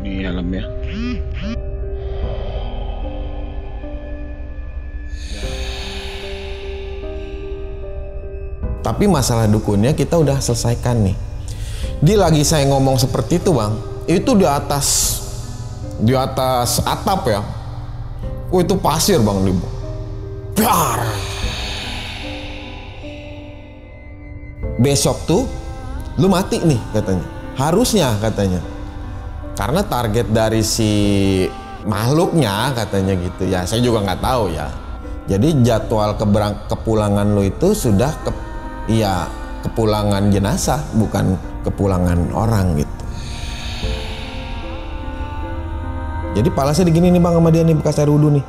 Ini helmnya. Tapi masalah dukunnya kita udah selesaikan nih. Dia lagi saya ngomong seperti itu bang, itu di atas atap ya. Oh itu pasir bang, biar. Besok tuh lu mati nih katanya. Harusnya katanya. Karena target dari si makhluknya katanya gitu ya. Saya juga nggak tahu ya. Jadi jadwal kepulangan lu itu sudah kepulangan jenazah, bukan kepulangan orang gitu. Jadi palasnya digini nih bang sama dia nih, bekas air wudhu nih.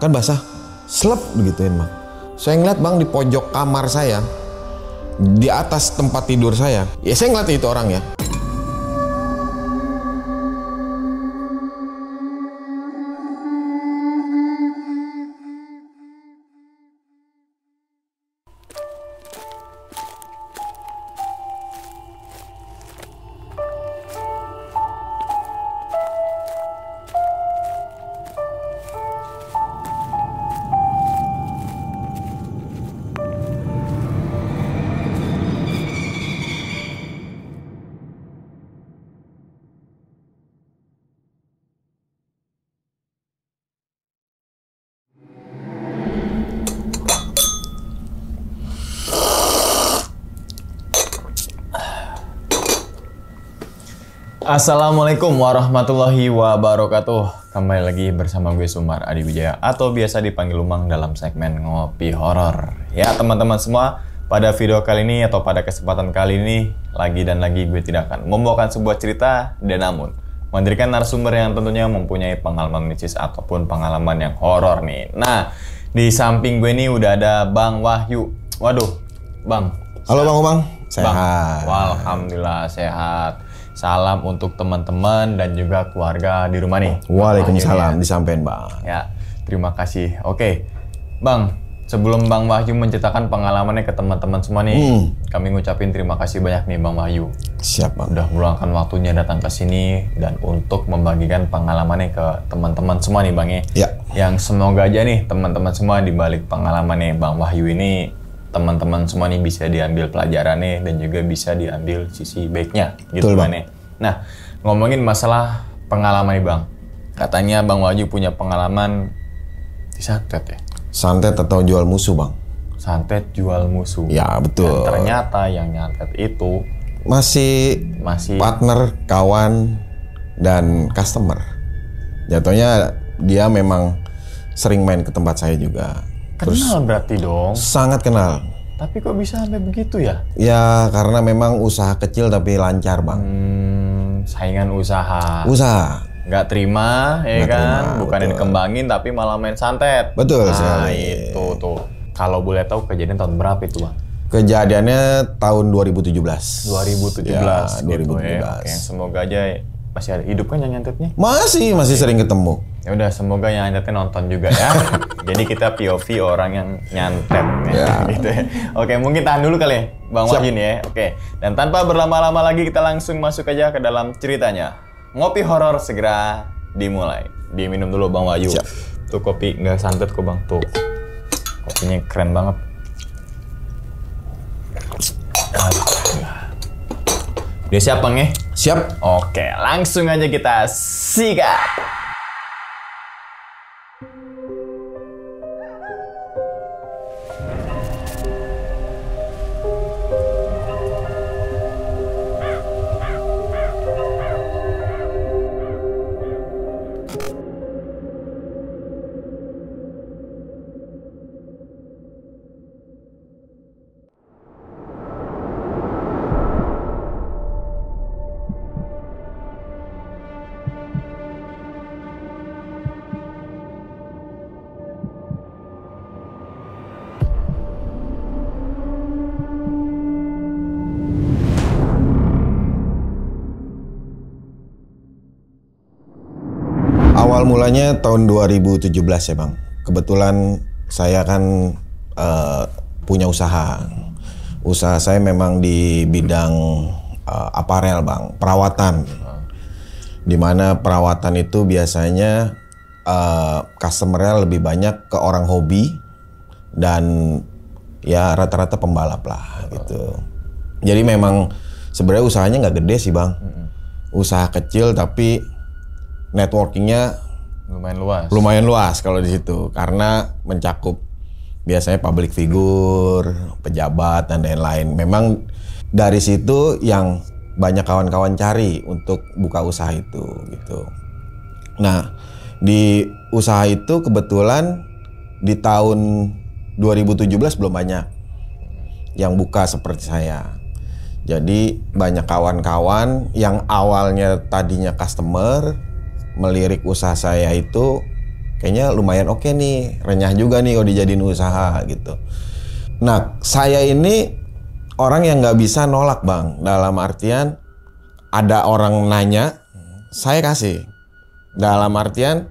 Kan basah, slep begituin bang. Saya ngeliat bang di pojok kamar saya, di atas tempat tidur saya. Ya saya ngeliat itu orang ya. Assalamualaikum warahmatullahi wabarakatuh. Kembali lagi bersama gue Sumar Adi Wijaya atau biasa dipanggil Lumang dalam segmen Ngopi Horor. Ya teman-teman semua, pada video kali ini atau pada kesempatan kali ini lagi gue tidak akan membawakan sebuah cerita dan namun menghadirkan narasumber yang tentunya mempunyai pengalaman mistis ataupun pengalaman yang horor nih. Nah, di samping gue ini udah ada Bang Wahyu. Waduh, Bang. Halo Bang Umang, Bang, sehat. alhamdulillah sehat. Salam untuk teman-teman dan juga keluarga di rumah nih. Waalaikumsalam, disampaikan bang. Ya, terima kasih. Oke, Bang, sebelum Bang Wahyu menceritakan pengalamannya ke teman-teman semua nih, kami ngucapin terima kasih banyak nih Bang Wahyu. Siap bang. Udah meluangkan waktunya datang ke sini dan untuk membagikan pengalamannya ke teman-teman semua nih Bang ya. Ya. Yang semoga aja nih teman-teman semua di balik pengalamannya Bang Wahyu ini, teman-teman semua nih bisa diambil pelajarannya dan juga bisa diambil sisi baiknya gitu Bang. Nah, ngomongin masalah pengalaman nih Bang. Katanya Bang Wahyu punya pengalaman disantet ya? Santet atau jual musuh bang? Santet jual musuh. Ya betul. Dan ternyata yang nyantet itu masih partner, kawan, dan customer. Jatuhnya dia memang sering main ke tempat saya juga. Kenal berarti dong? Sangat kenal. Tapi kok bisa sampai begitu ya? Ya karena memang usaha kecil tapi lancar bang. Saingan usaha. Usaha. Nggak terima, ya Nggak kan? terima, Bukan betul. dikembangin tapi malah main santet. Betul nah, sekali. itu tuh. Kalau boleh tahu kejadian tahun berapa itu Bang? Kejadiannya tahun 2017. 2017 Ya, gitu 2017. ya. Oke, semoga aja masih ada hidup kan yang nyantetnya? Masih sering ketemu. Ya udah, semoga yang nyantetnya nonton juga ya. Jadi kita POV orang yang nyantet Ya. gitu ya. Oke, mungkin tahan dulu kali ya Bang Siap. Wahyu nih ya. Oke. Dan tanpa berlama-lama lagi kita langsung masuk aja ke dalam ceritanya. Ngopi horor segera dimulai. Diminum dulu Bang Wahyu. Siap. Tuh kopi nggak santet kok Bang. Tuh. Kopinya keren banget. Udah siap Bang ya? Siap. Oke, langsung aja kita sikat. Awal mulanya tahun 2017 ya bang. Kebetulan saya kan punya usaha. Usaha saya memang di bidang aparel bang, perawatan. Dimana perawatan itu biasanya customer-nya lebih banyak ke orang hobi dan ya rata-rata pembalap lah gitu. Jadi memang sebenarnya usahanya nggak gede sih Bang. Usaha kecil tapi networkingnya lumayan luas kalau di situ karena mencakup biasanya public figure, pejabat dan lain-lain. Memang dari situ yang banyak kawan-kawan cari untuk buka usaha itu gitu. Nah, di usaha itu kebetulan di tahun 2017 belum banyak yang buka seperti saya. Jadi banyak kawan-kawan yang awalnya tadinya customer melirik usaha saya itu kayaknya lumayan oke nih, renyah juga nih kalau dijadiin usaha gitu. Nah, saya ini orang yang nggak bisa nolak Bang, dalam artian ada orang nanya, saya kasih. Dalam artian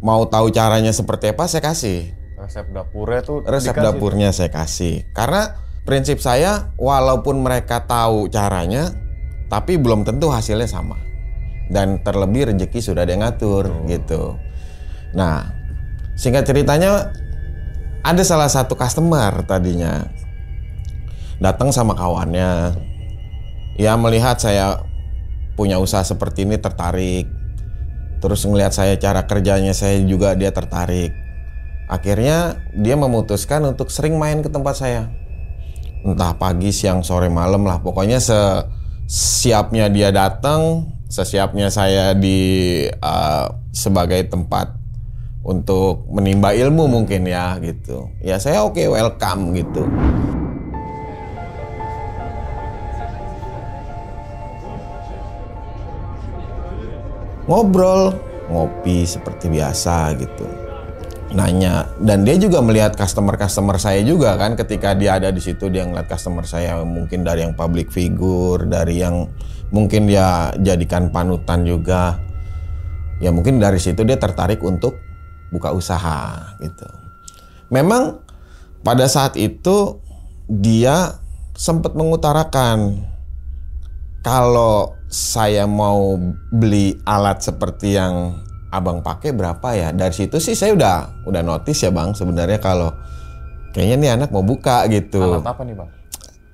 mau tahu caranya seperti apa, saya kasih. Resep dapurnya tuh Resep dapurnya saya kasih. Karena prinsip saya, walaupun mereka tahu caranya, tapi belum tentu hasilnya sama. Dan terlebih rezeki sudah ada yang ngatur gitu. Nah, singkat ceritanya, ada salah satu customer tadinya datang sama kawannya. Ya melihat saya punya usaha seperti ini tertarik. Terus ngelihat saya cara kerjanya saya juga dia tertarik. Akhirnya dia memutuskan untuk sering main ke tempat saya. Entah pagi, siang, sore, malam lah. Pokoknya sesiapnya dia datang, sesiapnya saya sebagai tempat untuk menimba ilmu mungkin ya gitu. Ya saya oke, welcome gitu. Ngobrol, ngopi seperti biasa gitu. Nanya, dan dia juga melihat customer saya juga kan, ketika dia ada di situ dia ngeliat customer saya mungkin dari yang public figure, dari yang mungkin dia jadikan panutan juga. Ya mungkin dari situ dia tertarik untuk buka usaha gitu. Memang pada saat itu dia sempat mengutarakan kalau saya mau beli alat seperti yang abang pakai berapa ya. Dari situ sih saya udah notice ya Bang, sebenarnya kalau kayaknya nih anak mau buka gitu. Alat apa nih Bang?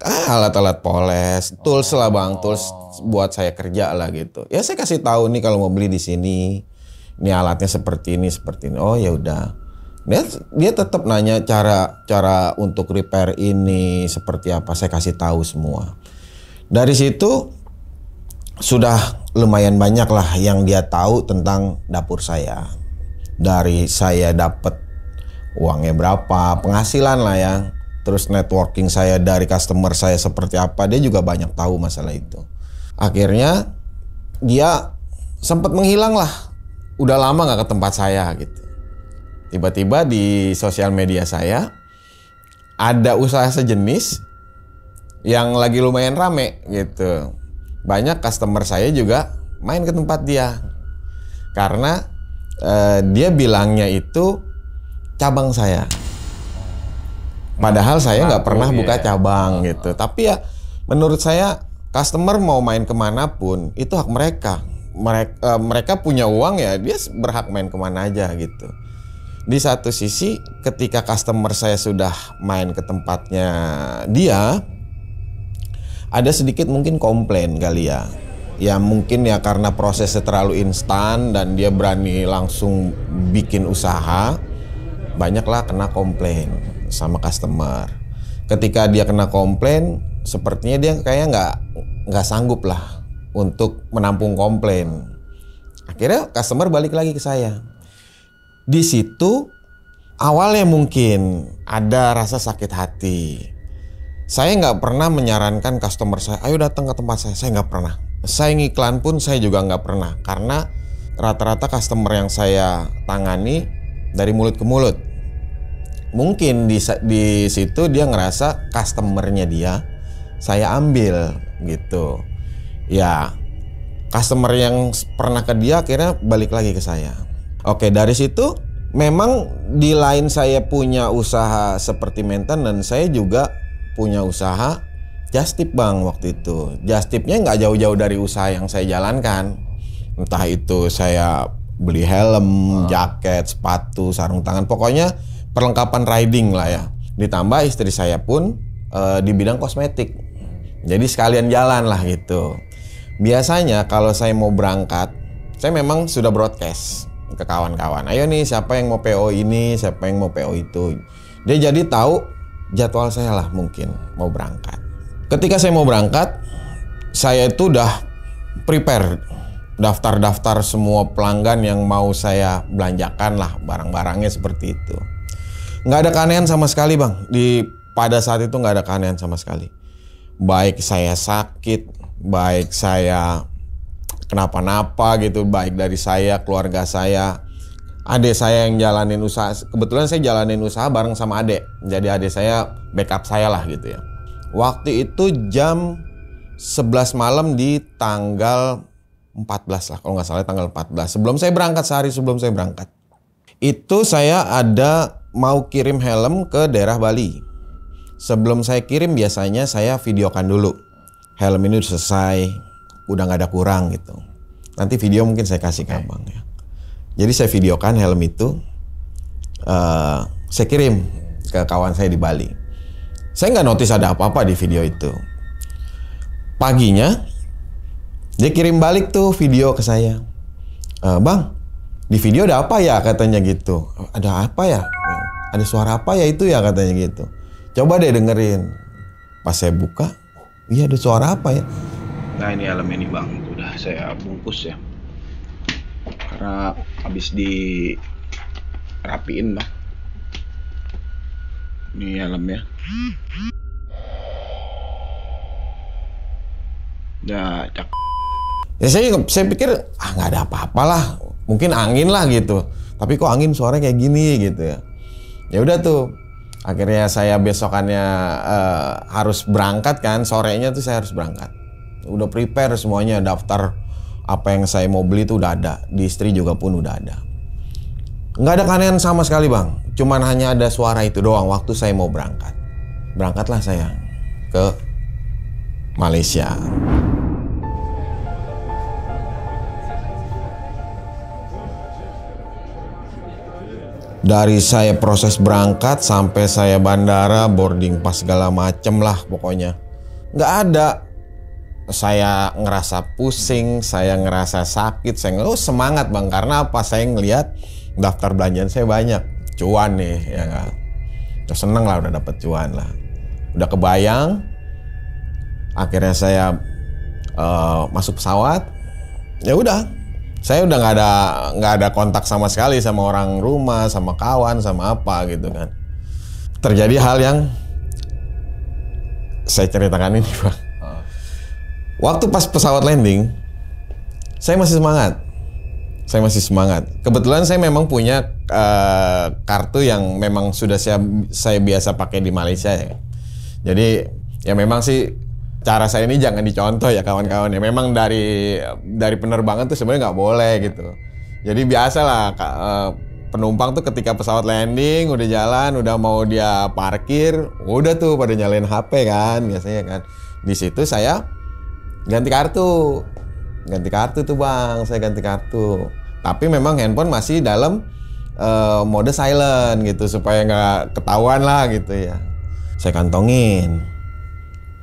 Alat-alat poles, tools lah Bang, tools buat saya kerja lah gitu. Ya saya kasih tahu nih kalau mau beli di sini, ini alatnya seperti ini. Oh ya udah. Dia tetap nanya cara untuk repair ini seperti apa, saya kasih tahu semua. Dari situ sudah lumayan banyak lah yang dia tahu tentang dapur saya. Dari saya dapat uangnya berapa, penghasilan lah ya. Terus networking saya dari customer saya seperti apa, dia juga banyak tahu masalah itu. Akhirnya dia sempat menghilang lah. Udah lama gak ke tempat saya gitu. Tiba-tiba di sosial media saya ada usaha sejenis yang lagi lumayan rame gitu. Banyak customer saya juga main ke tempat dia karena dia bilangnya itu cabang saya, padahal saya nggak pernah buka cabang gitu. Tapi ya menurut saya customer mau main kemanapun itu hak mereka. Mereka punya uang ya, dia berhak main kemana aja gitu. Di satu sisi ketika customer saya sudah main ke tempatnya dia, ada sedikit mungkin komplain kali ya. Ya mungkin ya karena prosesnya terlalu instan dan dia berani langsung bikin usaha, banyaklah kena komplain sama customer. Ketika dia kena komplain, sepertinya dia kayaknya nggak sanggup lah untuk menampung komplain. Akhirnya customer balik lagi ke saya. Di situ awalnya mungkin ada rasa sakit hati. Saya nggak pernah menyarankan customer saya, ayo datang ke tempat saya nggak pernah. Saya ngiklan pun saya juga nggak pernah, karena rata-rata customer yang saya tangani dari mulut ke mulut. Mungkin di situ dia ngerasa customernya dia saya ambil gitu. Ya, customer yang pernah ke dia akhirnya balik lagi ke saya. Oke, dari situ memang di lain saya punya usaha seperti maintenance, saya juga punya usaha just tip Bang waktu itu. Just tipnya nggak jauh-jauh dari usaha yang saya jalankan. Entah itu saya beli helm, jaket, sepatu, sarung tangan, pokoknya perlengkapan riding lah ya. Ditambah istri saya pun di bidang kosmetik. Jadi sekalian jalan lah gitu. Biasanya kalau saya mau berangkat, saya memang sudah broadcast ke kawan-kawan. Ayo nih, siapa yang mau PO ini, siapa yang mau PO itu. Dia jadi tahu jadwal saya lah mungkin mau berangkat. Ketika saya mau berangkat, saya itu udah prepare daftar-daftar semua pelanggan yang mau saya belanjakan lah barang-barangnya seperti itu. Nggak ada keanehan sama sekali bang. Pada saat itu nggak ada keanehan sama sekali. Baik saya sakit, baik saya kenapa-napa gitu, baik dari saya, keluarga saya, adik saya yang jalanin usaha. Kebetulan saya jalanin usaha bareng sama adik. Jadi adik saya backup saya lah gitu ya. Waktu itu jam 11 malam di tanggal 14 lah kalau nggak salah, tanggal 14. Sebelum saya berangkat, sehari sebelum saya berangkat. Itu saya ada mau kirim helm ke daerah Bali. Sebelum saya kirim biasanya saya videokan dulu. Helm ini udah selesai, udah nggak ada kurang gitu. Nanti video mungkin saya kasih ke abang ya. Jadi saya videokan helm itu, saya kirim ke kawan saya di Bali. Saya nggak notice ada apa-apa di video itu. Paginya dia kirim balik tuh video ke saya. Bang, di video ada apa ya katanya gitu. Ada apa ya? Ada suara apa ya itu ya katanya gitu. Coba deh dengerin. Pas saya buka, iya ada suara apa ya? Nah ini helm ini bang, udah saya bungkus ya. Karena habis dirapiin bang. Ini helmnya. Udah cak. Ya saya pikir nggak ada apa-apalah, mungkin angin lah gitu. Tapi kok angin suaranya kayak gini gitu ya. Ya udah tuh. Akhirnya saya besokannya harus berangkat kan, sorenya tuh saya harus berangkat. Udah prepare semuanya, daftar apa yang saya mau beli itu udah ada. Di istri juga pun udah ada. Nggak ada keanehan sama sekali bang. Cuman hanya ada suara itu doang waktu saya mau berangkat. Berangkatlah saya ke Malaysia. Dari saya proses berangkat sampai saya bandara, boarding pas segala macem lah pokoknya. Nggak ada saya ngerasa pusing, saya ngerasa sakit, saya semangat bang. Karena apa? Saya ngelihat daftar belanjaan saya banyak. Cuan nih, ya nggak? Udah seneng lah, udah dapet cuan lah. Udah kebayang. Akhirnya saya masuk pesawat. Ya udah. Saya udah nggak ada kontak sama sekali sama orang rumah, sama kawan, sama apa gitu kan. Terjadi hal yang saya ceritakan ini bang. Waktu pas pesawat landing, saya masih semangat. Kebetulan saya memang punya kartu yang memang sudah saya biasa pakai di Malaysia ya. Jadi ya memang sih. Cara saya ini jangan dicontoh ya kawan-kawan ya. Memang dari penerbangan tuh sebenarnya nggak boleh gitu. Jadi biasalah penumpang tuh ketika pesawat landing udah jalan, udah mau dia parkir, udah tuh pada nyalain HP kan biasanya kan. Di situ saya ganti kartu tuh bang, saya ganti kartu. Tapi memang handphone masih dalam mode silent gitu supaya nggak ketahuan lah gitu ya. Saya kantongin.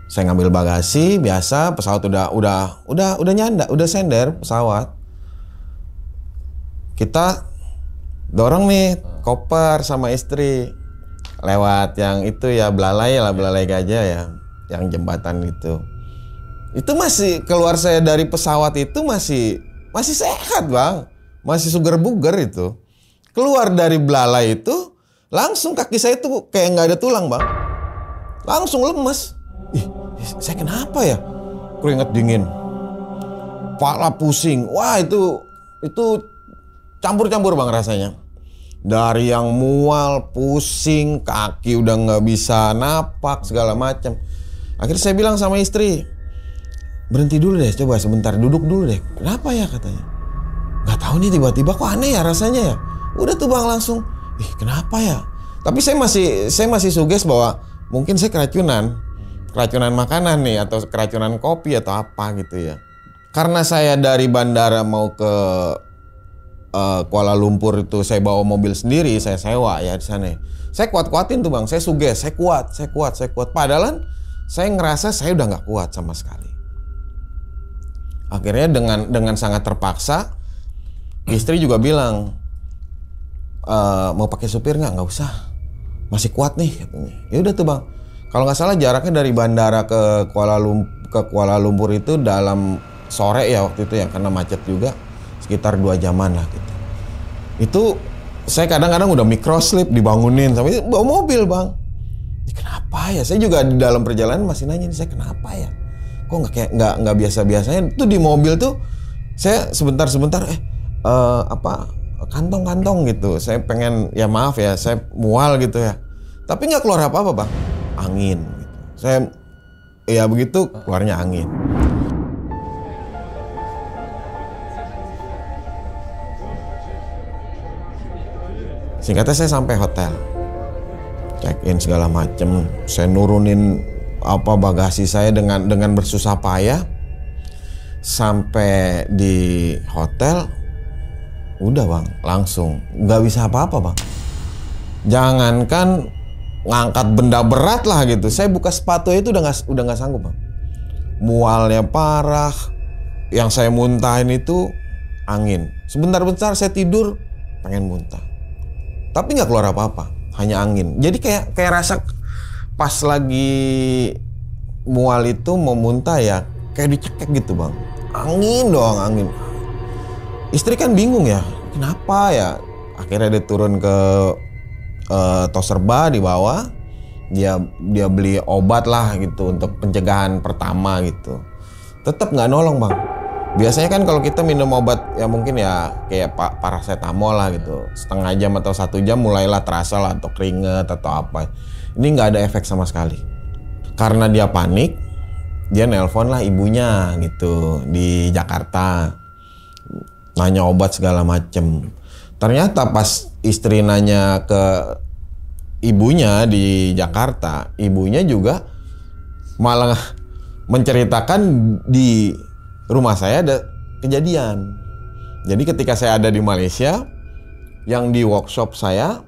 Saya ngambil bagasi biasa, pesawat udah nyanda, udah sender pesawat. Kita dorong nih koper sama istri lewat yang itu ya belalai gajah ya, yang jembatan itu. Itu masih keluar saya dari pesawat itu masih sehat bang, masih suger buger itu. Keluar dari belalai itu langsung kaki saya tuh kayak nggak ada tulang bang, langsung lemes. Ih, saya kenapa ya? Keringat dingin, kepala pusing. Wah itu campur-campur bang rasanya. Dari yang mual, pusing, kaki udah nggak bisa napak segala macam. Akhirnya saya bilang sama istri, berhenti dulu deh, coba sebentar duduk dulu deh. Kenapa ya katanya? Nggak tahu nih tiba-tiba kok aneh ya rasanya ya. Udah tuh bang langsung, kenapa ya? Tapi saya masih suges bahwa mungkin saya keracunan makanan nih atau keracunan kopi atau apa gitu ya. Karena saya dari bandara mau ke Kuala Lumpur itu saya bawa mobil sendiri, saya sewa ya di sana. Saya kuat-kuatin tuh bang, saya suges, saya kuat. Padahal saya ngerasa saya udah nggak kuat sama sekali. Akhirnya dengan sangat terpaksa, istri juga bilang, mau pakai supir nggak usah, masih kuat nih katanya. Ya udah tuh bang, kalau nggak salah jaraknya dari bandara ke Kuala Lumpur itu dalam sore ya waktu itu ya, karena macet juga, sekitar 2 jaman lah gitu. Itu saya kadang-kadang udah microslip dibangunin sampai bawa mobil bang. Ini kenapa ya? Saya juga di dalam perjalanan masih nanya, saya kenapa ya? Kok nggak biasa-biasanya? Tuh di mobil tuh saya sebentar kantong gitu. Saya pengen ya maaf ya, saya mual gitu ya. Tapi nggak keluar apa-apa bang, angin. Gitu. Saya ya begitu keluarnya angin. Singkatnya saya sampai hotel, check in segala macem. Saya nurunin bagasi saya dengan bersusah payah. Sampai di hotel, udah bang, langsung nggak bisa apa-apa bang. Jangankan ngangkat benda berat lah gitu, saya buka sepatu itu udah nggak sanggup bang. Mualnya parah, yang saya muntahin itu angin. Sebentar-bentar saya tidur pengen muntah, tapi nggak keluar apa-apa, hanya angin. Jadi kayak rasa pas lagi mual itu mau muntah ya, kayak dicekek gitu bang. Angin doang, angin. Istri kan bingung ya, kenapa ya? Akhirnya dia turun ke Toserba di bawah. Dia beli obat lah gitu untuk pencegahan pertama gitu. Tetap nggak nolong bang. Biasanya kan kalau kita minum obat ya mungkin ya kayak paracetamol lah gitu, setengah jam atau 1 jam mulailah terasa lah, atau keringet atau apa. Ini nggak ada efek sama sekali. Karena dia panik, dia nelpon lah ibunya gitu di Jakarta, nanya obat segala macem. Ternyata pas istri nanya ke ibunya di Jakarta, ibunya juga malah menceritakan di rumah saya ada kejadian. Jadi ketika saya ada di Malaysia, yang di workshop saya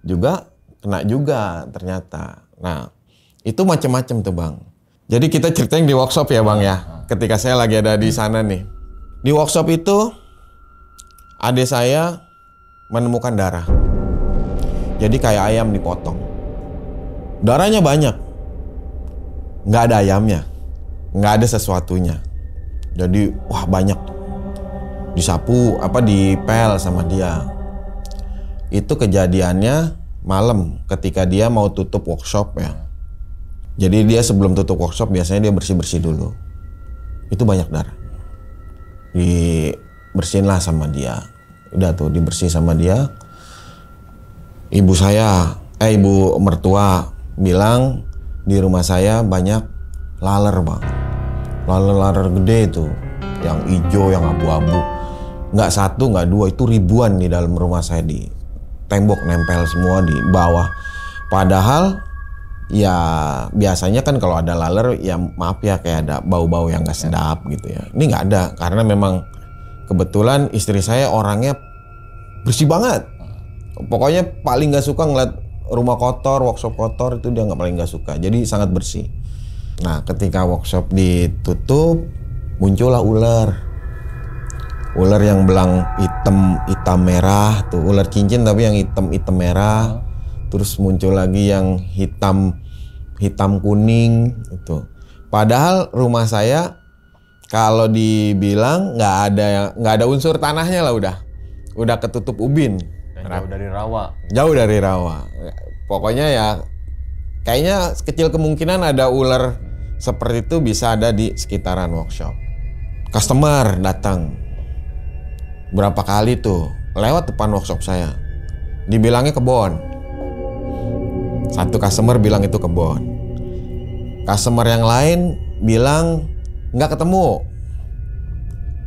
juga kena juga ternyata. Nah, itu macam-macam tuh bang. Jadi kita ceritain di workshop ya bang ya. Ketika saya lagi ada di sana nih. Di workshop itu, adik saya menemukan darah. Jadi kayak ayam dipotong. Darahnya banyak. Nggak ada ayamnya. Nggak ada sesuatunya. Jadi wah banyak. Disapu dipel sama dia. Itu kejadiannya malam ketika dia mau tutup workshop ya. Jadi dia sebelum tutup workshop biasanya dia bersih-bersih dulu. Itu banyak darah. Dibersihin lah sama dia. Udah tuh dibersih sama dia. Ibu mertua bilang di rumah saya banyak laler bang. Laler gede itu, yang hijau, yang abu-abu. Nggak 1, nggak 2, itu ribuan di dalam rumah saya, di tembok nempel semua di bawah. Padahal ya biasanya kan kalau ada laler ya maaf ya kayak ada bau-bau yang nggak sedap gitu ya. Ini nggak ada karena memang kebetulan istri saya orangnya bersih banget. Pokoknya paling nggak suka ngeliat rumah kotor, workshop kotor, itu dia paling nggak suka. Jadi sangat bersih. Nah, ketika workshop ditutup, muncullah ular. Ular yang belang hitam merah, tuh ular cincin tapi yang hitam merah. Terus muncul lagi yang hitam kuning itu. Padahal rumah saya kalau dibilang nggak ada unsur tanahnya lah, udah ketutup ubin. Jauh dari rawa. Jauh dari rawa. Pokoknya ya kayaknya kecil kemungkinan ada ular seperti itu bisa ada di sekitaran workshop. Customer datang berapa kali tuh lewat depan workshop saya. Dibilangnya kebon. Satu customer bilang itu kebon. Customer yang lain bilang nggak ketemu.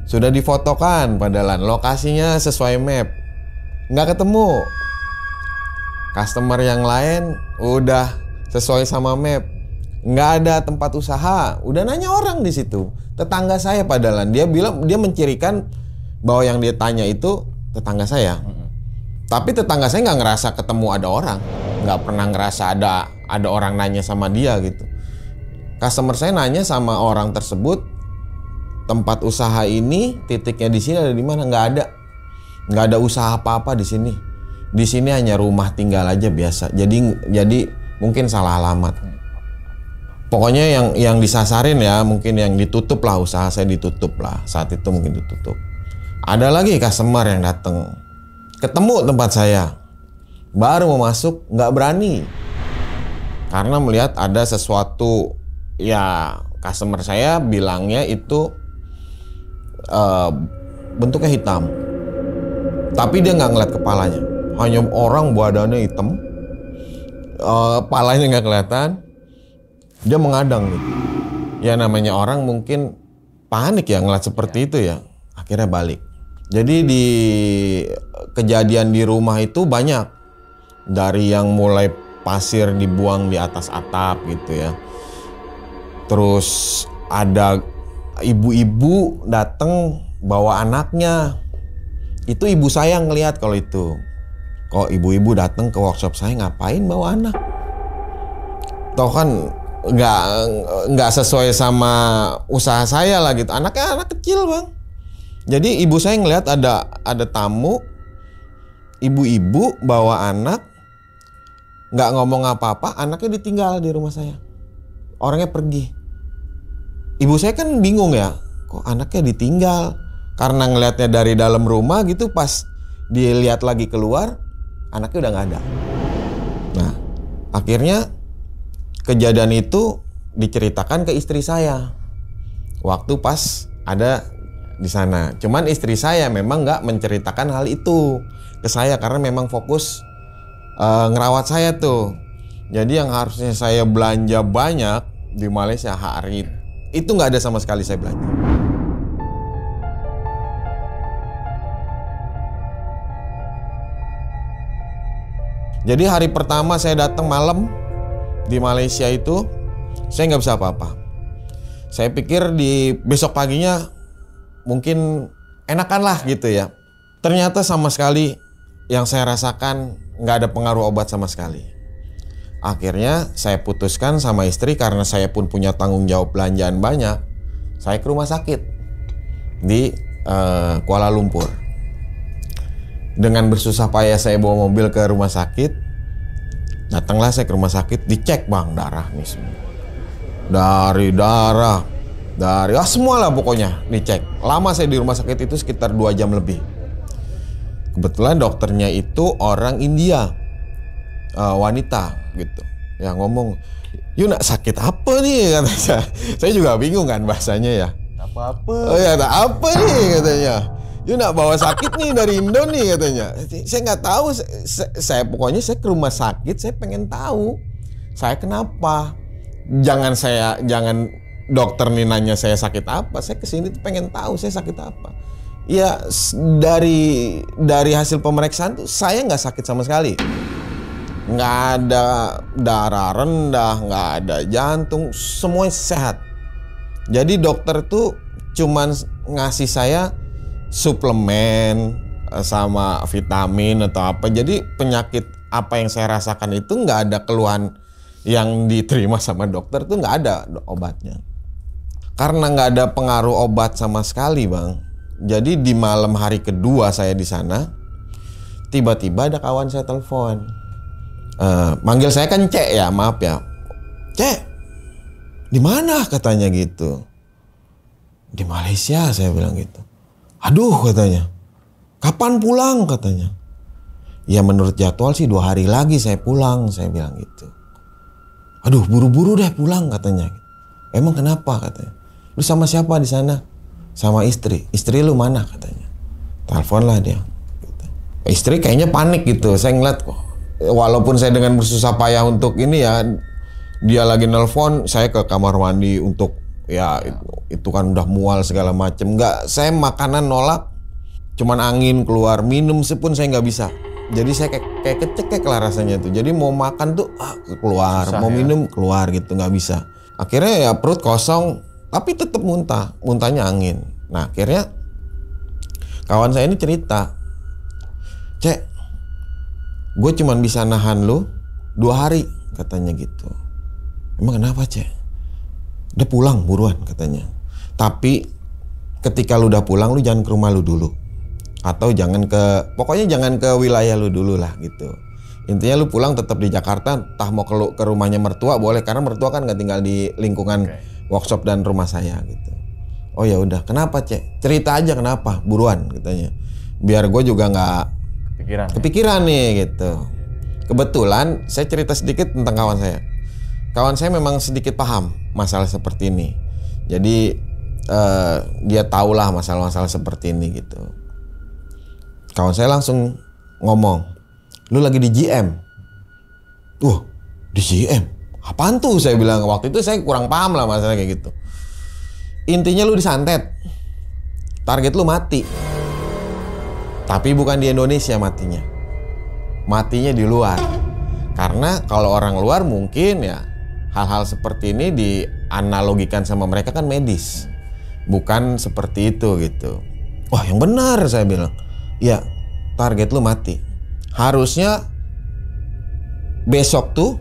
Sudah difotokan padahal lokasinya sesuai map. Nggak ketemu. Customer yang lain udah sesuai sama map. nggak ada tempat usaha. Udah nanya orang di situ, tetangga saya padahal dia bilang, dia mencirikan bahwa yang dia tanya itu tetangga saya. Tapi tetangga saya nggak ngerasa ketemu ada orang, nggak pernah ngerasa ada orang nanya sama dia gitu. Customer saya nanya sama orang tersebut, tempat usaha ini titiknya di sini ada di mana? Nggak ada usaha apa-apa di sini. Di sini hanya rumah tinggal aja biasa. Jadi mungkin salah alamat. Pokoknya yang disasarin ya, mungkin yang ditutup lah, usaha saya ditutup lah. Saat itu mungkin ditutup. Ada lagi customer yang datang, ketemu tempat saya, baru mau masuk nggak berani karena melihat ada sesuatu. Ya customer saya bilangnya itu bentuknya hitam, tapi dia nggak ngeliat kepalanya, hanya orang badannya hitam, kepalanya nggak kelihatan. Dia mengadang gitu. Ya namanya orang mungkin panik ya ngeliat seperti itu ya, akhirnya balik. Jadi di kejadian di rumah itu banyak, dari yang mulai pasir dibuang di atas atap gitu ya. Terus ada ibu-ibu datang bawa anaknya. Itu ibu saya ngelihat kalau itu. Kok ibu-ibu datang ke workshop saya ngapain bawa anak? Toh kan nggak sesuai sama usaha saya lah gitu. Anaknya anak kecil bang. Jadi ibu saya ngelihat ada tamu, ibu-ibu bawa anak, nggak ngomong apa-apa, anaknya ditinggal di rumah saya. Orangnya pergi. Ibu saya kan bingung ya, kok anaknya ditinggal? Karena ngelihatnya dari dalam rumah gitu, pas dilihat lagi keluar, anaknya udah nggak ada. Nah, akhirnya kejadian itu diceritakan ke istri saya. Waktu pas ada di sana. Cuman istri saya memang nggak menceritakan hal itu ke saya karena memang fokus ngerawat saya tuh. Jadi yang harusnya saya belanja banyak di Malaysia hari itu nggak ada sama sekali saya belanja. Jadi hari pertama saya datang malam di Malaysia itu saya nggak bisa apa-apa. Saya pikir di besok paginya mungkin enakan lah gitu ya. Ternyata sama sekali yang saya rasakan nggak ada pengaruh obat sama sekali. Akhirnya saya putuskan sama istri karena saya pun punya tanggung jawab belanjaan banyak. Saya ke rumah sakit di Kuala Lumpur. Dengan bersusah payah saya bawa mobil ke rumah sakit. Datanglah saya ke rumah sakit, dicek bang darah nih semua. Dari darah, semua lah pokoknya dicek. Lama saya di rumah sakit itu sekitar 2 jam lebih. Kebetulan dokternya itu orang India, wanita gitu. Ya ngomong, "Yuk nak sakit apa nih?" katanya. Saya juga bingung kan bahasanya ya. Apa-apa. Oh ya, apa nih katanya. "Yuk nak bawa sakit nih dari Indo nih," katanya. Saya nggak tahu. Saya pokoknya saya ke rumah sakit, saya pengen tahu saya kenapa. Jangan dokter nih nanya saya sakit apa. Saya kesini tuh pengen tahu saya sakit apa. Ya dari hasil pemeriksaan tuh saya nggak sakit sama sekali. Nggak ada darah rendah, nggak ada jantung, semuanya sehat. Jadi dokter tuh cuman ngasih saya suplemen sama vitamin atau apa. Jadi penyakit apa yang saya rasakan itu nggak ada keluhan yang diterima sama dokter tuh nggak ada obatnya. Karena nggak ada pengaruh obat sama sekali bang. Jadi di malam hari kedua saya di sana, tiba-tiba ada kawan saya telepon. Manggil saya kan Cek ya, maaf ya. "Cek, di mana?" katanya gitu. "Di Malaysia," saya bilang gitu. "Aduh," katanya. "Kapan pulang?" katanya. "Ya menurut jadwal sih 2 hari lagi saya pulang," saya bilang gitu. "Aduh, buru-buru deh pulang," katanya. "Emang kenapa?" katanya. "Lu sama siapa di sana?" "Sama istri." "Istri lu mana?" katanya. Teleponlah dia. Gitu. Istri kayaknya panik gitu. Saya ngeliat kok. Walaupun saya dengan bersusah payah untuk ini ya, dia lagi nelpon, saya ke kamar mandi untuk ya itu kan udah mual segala macem. Nggak, saya makanan nolak, cuman angin keluar, minum sepun saya nggak bisa. Jadi saya kayak kecekek lah rasanya tuh. Jadi mau makan tuh keluar, susah, mau ya? minum keluar gitu, nggak bisa. Akhirnya ya perut kosong, tapi tetap muntah, muntahnya angin. Nah akhirnya kawan saya ini cerita, Cek, gue cuman bisa nahan lu 2 hari katanya gitu. Emang kenapa, Cek? Udah pulang buruan katanya. Tapi ketika lu udah pulang, lu jangan ke rumah lu dulu. Atau pokoknya jangan ke wilayah lu dulu lah gitu. Intinya lu pulang tetap di Jakarta, entah mau ke rumahnya mertua boleh, karena mertua kan nggak tinggal di lingkungan workshop dan rumah saya gitu. Oh ya udah, kenapa, Cek? Cerita aja kenapa, buruan katanya. Biar gue juga nggak kepikiran nih gitu. Kebetulan saya cerita sedikit tentang kawan saya. Kawan saya memang sedikit paham masalah seperti ini. Jadi dia tahulah masalah-masalah seperti ini gitu. Kawan saya langsung ngomong, lu lagi di GM? Di GM? Apaan tuh? Saya bilang, waktu itu saya kurang paham lah masalah kayak gitu. Intinya lu disantet, target lu mati. Tapi bukan di Indonesia matinya. Matinya di luar. Karena kalau orang luar mungkin ya hal-hal seperti ini dianalogikan sama mereka kan medis. Bukan seperti itu gitu. Wah yang benar saya bilang. Ya target lu mati. Harusnya besok tuh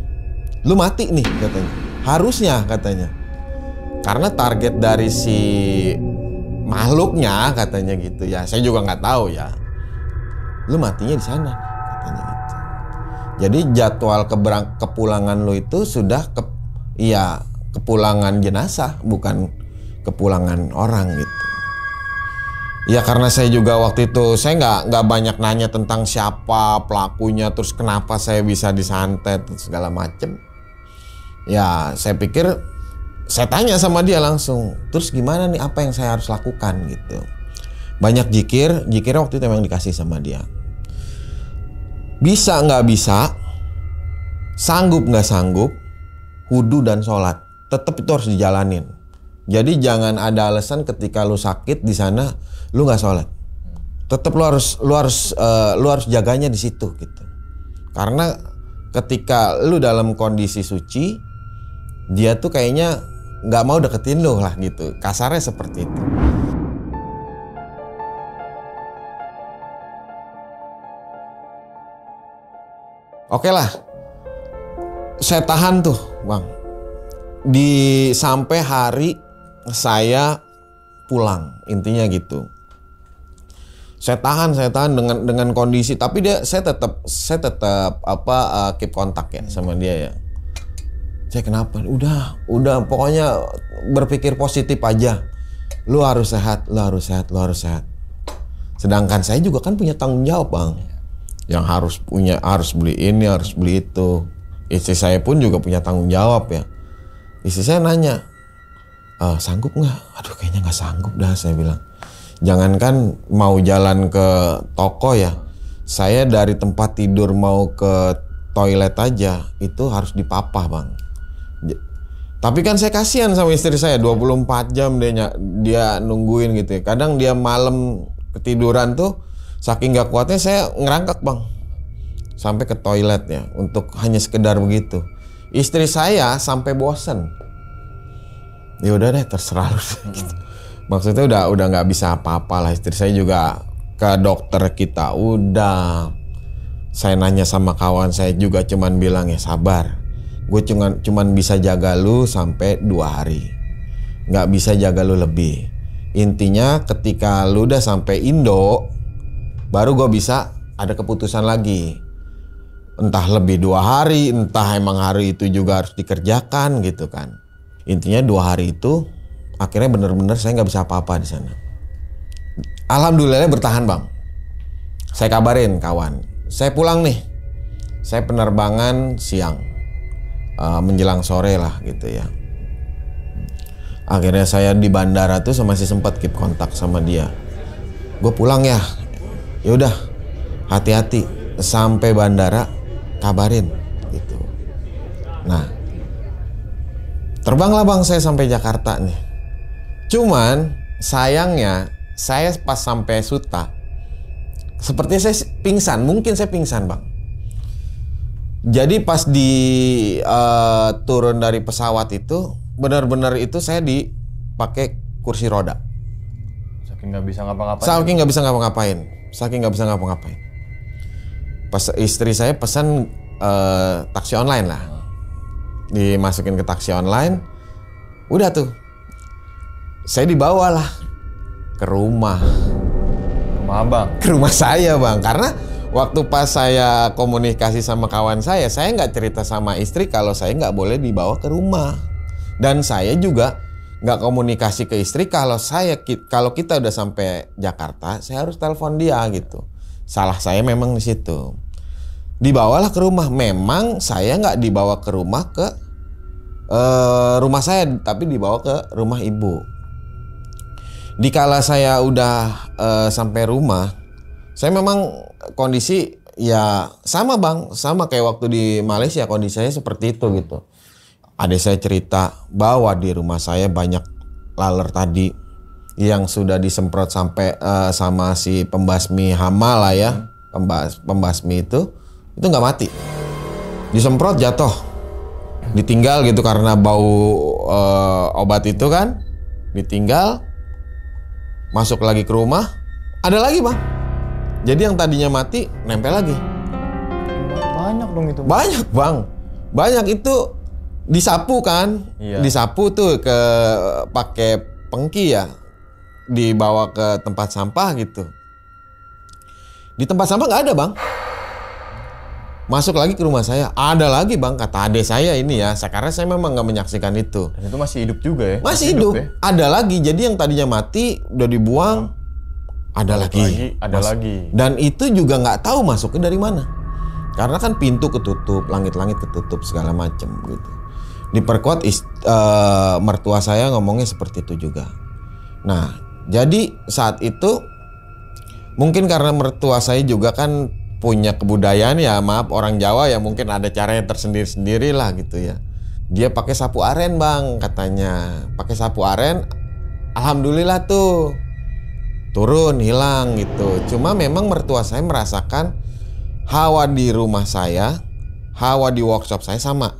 lu mati nih katanya. Harusnya katanya. Karena target dari si makhluknya katanya gitu ya. Saya juga nggak tahu ya. Lu matinya di sana katanya gitu. Jadi jadwal kepulangan lu itu sudah kepulangan jenazah, bukan kepulangan orang gitu. Ya karena saya juga waktu itu saya nggak banyak nanya tentang siapa pelakunya, terus kenapa saya bisa disantet segala macem. Ya saya pikir saya tanya sama dia langsung, terus gimana nih, apa yang saya harus lakukan gitu. Banyak zikir waktu itu memang dikasih sama dia. Bisa nggak bisa, sanggup nggak sanggup, wudu dan sholat tetap itu harus dijalanin. Jadi jangan ada alasan ketika lu sakit di sana lu nggak sholat. Tetap lu harus jaganya di situ gitu. Karena ketika lu dalam kondisi suci, dia tuh kayaknya nggak mau deketin lu lah gitu. Kasarnya seperti itu. Oke lah, saya tahan tuh bang. Sampai hari saya pulang, intinya gitu. Saya tahan dengan kondisi, tapi saya tetap keep kontak ya sama dia ya. Saya kenapa? Udah pokoknya berpikir positif aja. Lu harus sehat. Sedangkan saya juga kan punya tanggung jawab bang. Yang harus beli ini, harus beli itu. Istri saya pun juga punya tanggung jawab ya. Istri saya nanya, sanggup nggak? Aduh kayaknya nggak sanggup dah, saya bilang. Jangankan mau jalan ke toko ya, saya dari tempat tidur mau ke toilet aja itu harus dipapah bang. Tapi kan saya kasihan sama istri saya, 24 jam dia nungguin gitu ya. Kadang dia malam ketiduran tuh, saking gak kuatnya saya ngerangkak bang sampai ke toilet ya, untuk hanya sekedar begitu. Istri saya sampai bosen. Ya udah deh terserah lu gitu. Maksudnya udah nggak bisa apa-apa lah. Istri saya juga ke dokter kita udah. Saya nanya sama kawan saya juga cuman bilang ya sabar. Gue cuman bisa jaga lu sampai 2 hari. Nggak bisa jaga lu lebih. Intinya ketika lu udah sampai Indo, baru gue bisa ada keputusan lagi. Entah lebih 2 hari, entah emang hari itu juga harus dikerjakan gitu kan. Intinya 2 hari itu akhirnya bener-bener saya nggak bisa apa-apa di sana. Alhamdulillah bertahan bang. Saya kabarin kawan, saya pulang nih. Saya penerbangan siang, menjelang sore lah gitu ya. Akhirnya saya di bandara tuh masih sempat keep kontak sama dia. Gue pulang ya. Ya udah, hati-hati sampai bandara kabarin gitu. Nah, terbanglah bang saya sampai Jakarta nih. Cuman sayangnya saya pas sampai Suta sepertinya saya pingsan, mungkin saya pingsan bang. Jadi pas turun dari pesawat itu, benar-benar itu saya dipakai kursi roda. Saking nggak bisa ngapa-ngapain. Saking nggak bisa ngapa-ngapain. Pas istri saya pesan taksi online lah, dimasukin ke taksi online, udah tuh, saya dibawa lah ke rumah abang. Ke rumah saya bang, karena waktu pas saya komunikasi sama kawan saya nggak cerita sama istri kalau saya nggak boleh dibawa ke rumah. Dan saya juga nggak komunikasi ke istri kalau kita udah sampai Jakarta, saya harus telepon dia gitu. Salah saya memang di situ. Dibawalah ke rumah. Memang saya nggak dibawa ke rumah rumah saya, tapi dibawa ke rumah ibu. Dikala saya udah sampai rumah, saya memang kondisi ya sama bang, sama kayak waktu di Malaysia, kondisi saya seperti itu gitu. Adik saya cerita bahwa di rumah saya banyak laler tadi yang sudah disemprot sampai sama si pembasmi hama lah ya, pembasmi itu nggak mati, disemprot jatuh, ditinggal gitu karena bau obat itu kan, ditinggal. Masuk lagi ke rumah, ada lagi bang. Jadi yang tadinya mati, nempel lagi. Banyak dong itu. Banyak bang. Banyak itu disapu kan. Iya. Disapu tuh pakai pengki ya. Dibawa ke tempat sampah gitu. Di tempat sampah nggak ada bang. Masuk lagi ke rumah saya, ada lagi bang, kata adik saya ini ya, karena saya memang nggak menyaksikan itu. Dan itu masih hidup juga ya? Masih hidup ya? Ada lagi, jadi yang tadinya mati udah dibuang, ada lagi. Dan itu juga nggak tahu masuknya dari mana, karena kan pintu ketutup, langit-langit ketutup segala macam gitu. Diperkuat mertua saya ngomongnya seperti itu juga. Nah, jadi saat itu mungkin karena mertua saya juga kan punya kebudayaan ya, maaf orang Jawa ya, mungkin ada caranya tersendiri-sendiri lah gitu ya. Dia pakai sapu aren bang, katanya pakai sapu aren, alhamdulillah tuh turun hilang gitu. Cuma memang mertua saya merasakan hawa di rumah saya, hawa di workshop saya sama,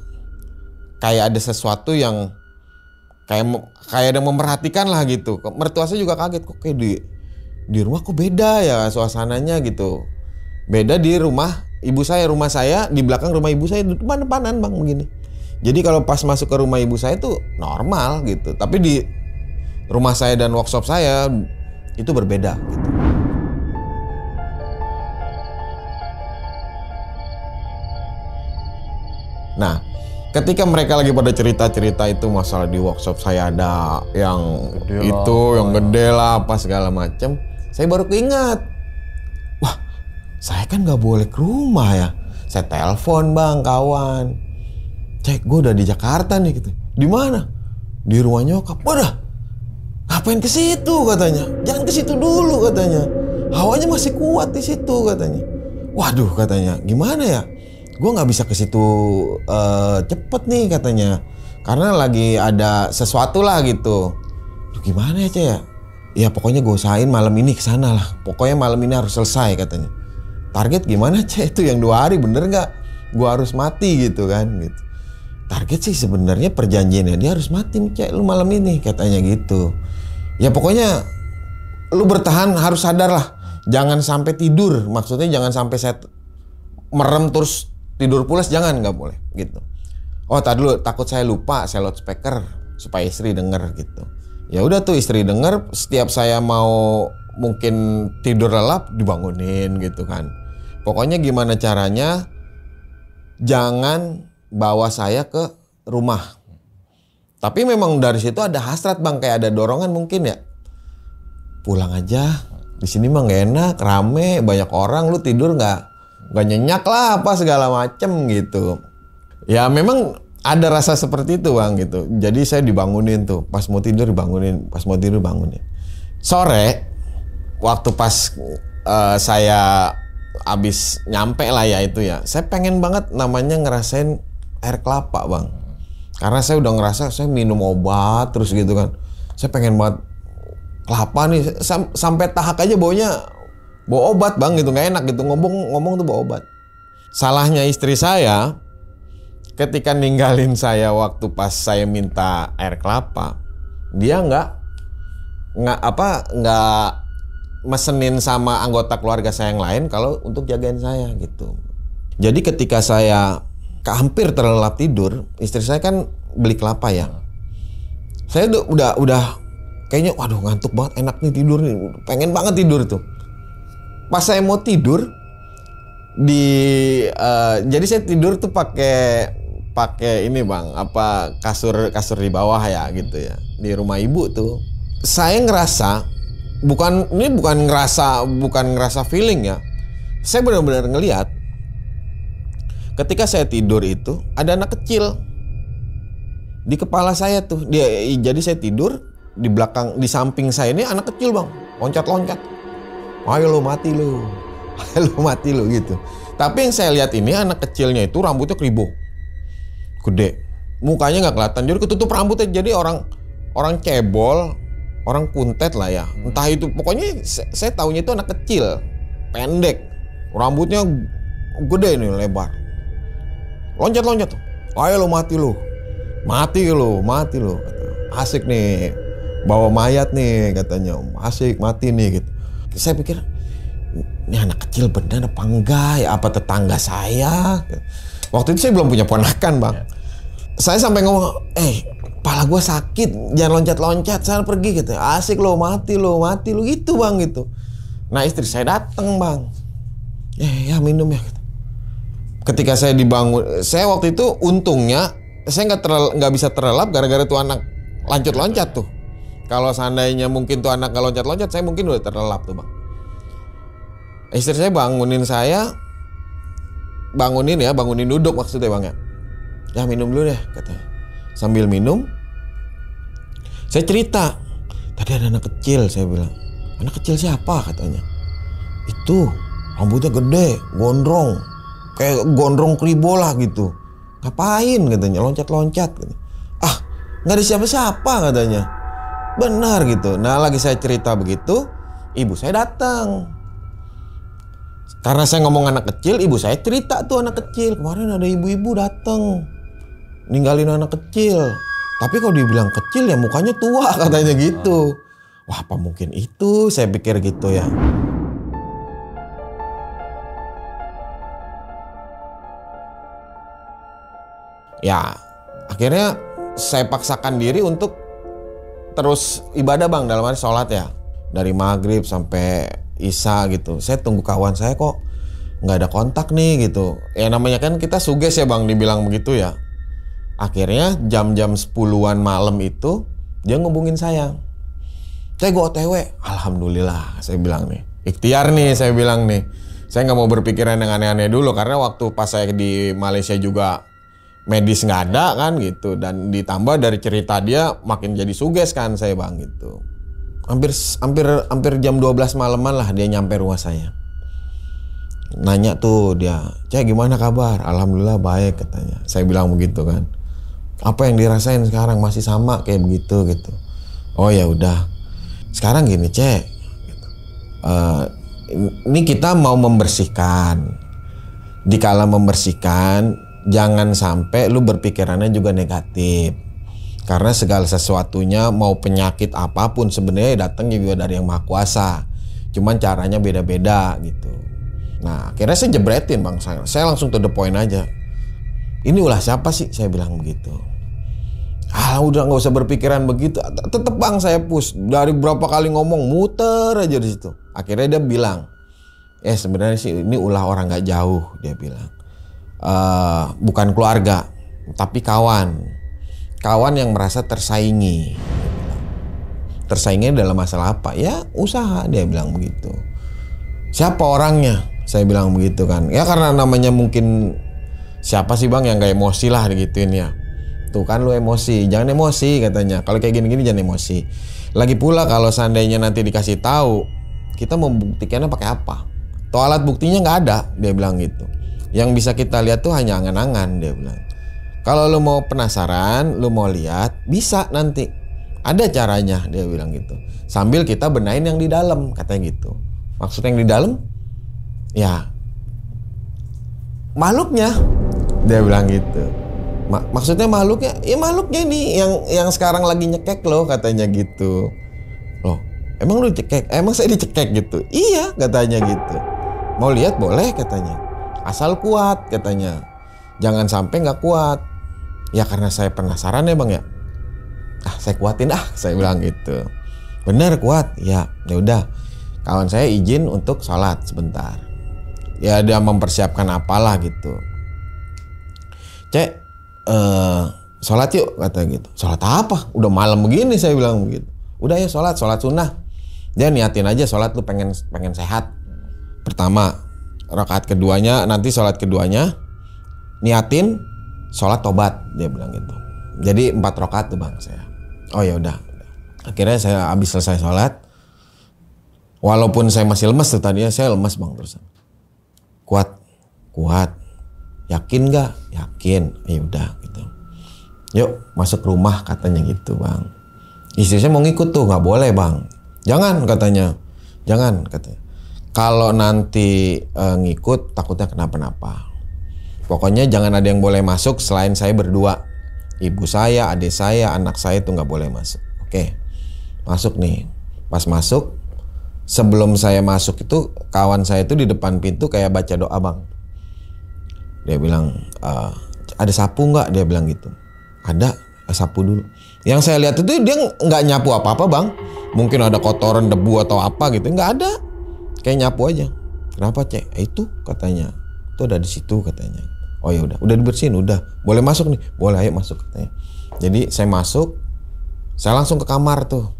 kayak ada sesuatu yang kayak ada memperhatikan lah gitu. Mertua saya juga kaget, kok kayak di rumah kok beda ya suasananya gitu. Beda di rumah ibu saya di belakang rumah ibu saya depan-depanan bang begini. Jadi kalau pas masuk ke rumah ibu saya itu normal gitu, tapi di rumah saya dan workshop saya itu berbeda gitu. Nah, ketika mereka lagi pada cerita-cerita itu masalah di workshop saya ada yang gede lah apa segala macam, saya baru keingat. Saya kan nggak boleh ke rumah ya. Saya telepon bang kawan, cek gue udah di Jakarta nih gitu. Di mana? Di rumah nyokap. Wadah, ngapain ke situ katanya? Jangan ke situ dulu katanya. Hawanya masih kuat di situ katanya. Waduh katanya, gimana ya? Gue nggak bisa ke situ cepet nih katanya. Karena lagi ada sesuatu lah gitu. Duh, gimana ya cek ya? Ya pokoknya gue usahain malam ini kesana lah. Pokoknya malam ini harus selesai katanya. Target gimana cek itu yang 2 hari bener nggak? Gua harus mati gitu kan gitu. Target sih sebenarnya perjanjiannya dia harus mati cek lu malam ini katanya gitu. Ya pokoknya lu bertahan, harus sadar lah. Jangan sampai tidur, maksudnya jangan sampai saya merem terus tidur pulas, jangan, nggak boleh gitu. Oh tadi dulu takut saya lupa, saya loudspeaker supaya istri denger gitu. Ya udah tuh istri denger, setiap saya mau mungkin tidur lelap dibangunin gitu kan. Pokoknya gimana caranya jangan bawa saya ke rumah. Tapi memang dari situ ada hasrat bang, kayak ada dorongan mungkin ya. Pulang aja, di sini mah nggak enak, rame, banyak orang, lu tidur nggak nyenyak lah apa segala macem gitu. Ya memang ada rasa seperti itu bang gitu. Jadi saya dibangunin tuh, pas mau tidur dibangunin, pas mau tidur bangunin. Sore waktu pas saya abis nyampe lah ya itu ya, saya pengen banget namanya ngerasain air kelapa bang, karena saya udah ngerasa saya minum obat terus gitu kan, saya pengen banget kelapa nih, sampai tahak aja baunya bawa obat bang gitu, nggak enak gitu ngomong tuh bawa obat. Salahnya istri saya ketika ninggalin saya waktu pas saya minta air kelapa, dia nggak mesenin sama anggota keluarga saya yang lain kalau untuk jagain saya gitu. Jadi ketika saya hampir terlelap tidur, istri saya kan beli kelapa ya. Saya udah kayaknya waduh ngantuk banget, enak nih tidur nih, pengen banget tidur tuh. Pas saya mau tidur jadi saya tidur tuh pakai ini bang, kasur di bawah ya gitu ya, di rumah ibu tuh. Saya ngerasa bukan ngerasa feeling ya. Saya benar-benar ngelihat ketika saya tidur itu ada anak kecil di kepala saya tuh. Jadi saya tidur di belakang, di samping saya ini anak kecil bang, loncat-loncat. Ayo lo mati lo, ayo lo mati lo gitu. Tapi yang saya lihat ini anak kecilnya itu rambutnya kribo, gede, mukanya nggak kelihatan, jadi ketutup rambutnya. Jadi orang cebol, orang kuntet lah ya. Entah itu, pokoknya saya tahunya itu anak kecil, pendek, rambutnya gede nih, lebar. Loncat-loncat. Ayo lo mati lo. Mati lo. Asik nih. Bawa mayat nih katanya. Asik mati nih gitu. Saya pikir ini anak kecil bener apa enggak ya, apa tetangga saya. Waktu itu saya belum punya ponakan bang. Saya sampai ngomong, kepala gue sakit, jangan loncat-loncat, sana pergi gitu. Asik lo, mati lo gitu bang gitu. Nah istri saya datang bang, ya minum ya. Gitu. Ketika saya dibangun, saya waktu itu untungnya saya nggak bisa terlelap gara-gara tuh anak loncat-loncat tuh. Kalau seandainya mungkin tuh anak nggak loncat-loncat, saya mungkin udah terlelap tuh bang. Istri saya bangunin duduk maksudnya bang ya. Ya minum dulu deh katanya. Sambil minum, saya cerita. Tadi ada anak kecil, saya bilang. Anak kecil siapa katanya? Itu rambutnya gede, gondrong, kayak gondrong kribo lah gitu. Ngapain katanya, loncat-loncat. Nggak ada siapa-siapa katanya. Benar gitu. Nah lagi saya cerita begitu, ibu saya datang. Karena saya ngomong anak kecil, ibu saya cerita tuh anak kecil. Kemarin ada ibu-ibu datang, ninggalin anak kecil. Tapi kalau dibilang kecil ya mukanya tua katanya gitu. Wah apa mungkin itu, saya pikir gitu ya. Ya akhirnya saya paksakan diri untuk terus ibadah bang, dalam arti sholat ya. Dari maghrib sampai isya gitu. Saya tunggu kawan saya kok nggak ada kontak nih gitu. Ya namanya kan kita suges ya bang, dibilang begitu ya. Akhirnya jam-jam 10-an malam itu dia ngubungin saya. Saya gue OTW. Alhamdulillah saya bilang nih. Ikhtiar nih saya bilang nih. Saya nggak mau berpikiran yang aneh-aneh dulu. Karena waktu pas saya di Malaysia juga medis nggak ada kan gitu. Dan ditambah dari cerita dia makin jadi suges kan saya bang gitu. Hampir jam 12 malaman lah dia nyampe rumah saya. Nanya tuh dia, Cek gimana kabar? Alhamdulillah baik katanya. Saya bilang begitu kan. Apa yang dirasain sekarang masih sama kayak begitu gitu. Oh ya udah. Sekarang gini Cek. Ini kita mau membersihkan. Dikala membersihkan, jangan sampai lu berpikirannya juga negatif. Karena segala sesuatunya mau penyakit apapun sebenarnya datang juga dari Yang Maha Kuasa. Cuman caranya beda-beda gitu. Nah akhirnya saya jebretin bang. Saya langsung to the point aja. Ini ulah siapa sih? Saya bilang begitu. Udah nggak usah berpikiran begitu. Tetep bang saya push. Dari berapa kali ngomong muter aja di situ. Akhirnya dia bilang, sebenarnya sih ini ulah orang nggak jauh. Dia bilang, bukan keluarga, tapi kawan. Kawan yang merasa tersaingi. Tersaingi dalam masalah apa? Ya usaha, dia bilang begitu. Siapa orangnya? Saya bilang begitu kan. Ya karena namanya mungkin siapa sih bang yang gak emosi lah digituin ya. Tuh kan lu emosi, jangan emosi katanya. Kalau kayak gini-gini jangan emosi. Lagi pula kalau seandainya nanti dikasih tahu, kita membuktikannya pakai apa? Tuh alat buktinya nggak ada, dia bilang gitu. Yang bisa kita lihat tuh hanya angan-angan, dia bilang. Kalau lu mau penasaran, lu mau lihat, bisa nanti. Ada caranya, dia bilang gitu. Sambil kita benahin yang di dalam, katanya gitu. Maksudnya yang di dalam, ya makhluknya. Dia bilang gitu. Maksudnya makhluknya, ya makhluknya nih yang sekarang lagi nyekek loh, katanya gitu. Loh, emang lu dicekek? Emang saya dicekek gitu? Iya, katanya gitu. Mau lihat boleh, katanya. Asal kuat, katanya. Jangan sampai nggak kuat. Ya karena saya penasaran ya bang ya. Saya kuatin saya bilang gitu. Bener kuat? Ya udah. Kawan saya izin untuk sholat sebentar. Ya dia mempersiapkan apalah gitu. Cek, sholat yuk, kata gitu. Sholat apa? Udah malam begini, saya bilang begitu. Udah ya sholat sunnah. Dia niatin aja sholat lu pengen sehat. Pertama, rakaat keduanya, nanti sholat keduanya niatin sholat tobat, dia bilang gitu. Jadi 4 rakaat tuh bang saya. Oh ya udah. Akhirnya saya habis selesai sholat. Walaupun saya masih lemes tuh tadinya, saya lemes bang terus. Kuat. Yakin nggak? Yakin. Ya udah gitu. Yuk masuk rumah, katanya gitu bang. Istri saya mau ngikut tuh, nggak boleh bang. Jangan, katanya. Jangan, katanya. Kalau nanti ngikut takutnya kenapa-napa. Pokoknya jangan ada yang boleh masuk selain saya berdua. Ibu saya, adik saya, anak saya tuh nggak boleh masuk. Oke. Masuk nih. Pas masuk, sebelum saya masuk itu kawan saya tuh di depan pintu kayak baca doa bang. Dia bilang, ada sapu nggak? Dia bilang gitu. Ada, sapu dulu. Yang saya lihat itu dia nggak nyapu apa-apa bang. Mungkin ada kotoran, debu atau apa gitu. Nggak ada. Kayak nyapu aja. Kenapa cek? Itu katanya. Itu ada di situ katanya. Oh ya udah dibersihin, udah. Boleh masuk nih? Boleh, ayo masuk katanya. Jadi saya masuk. Saya langsung ke kamar tuh.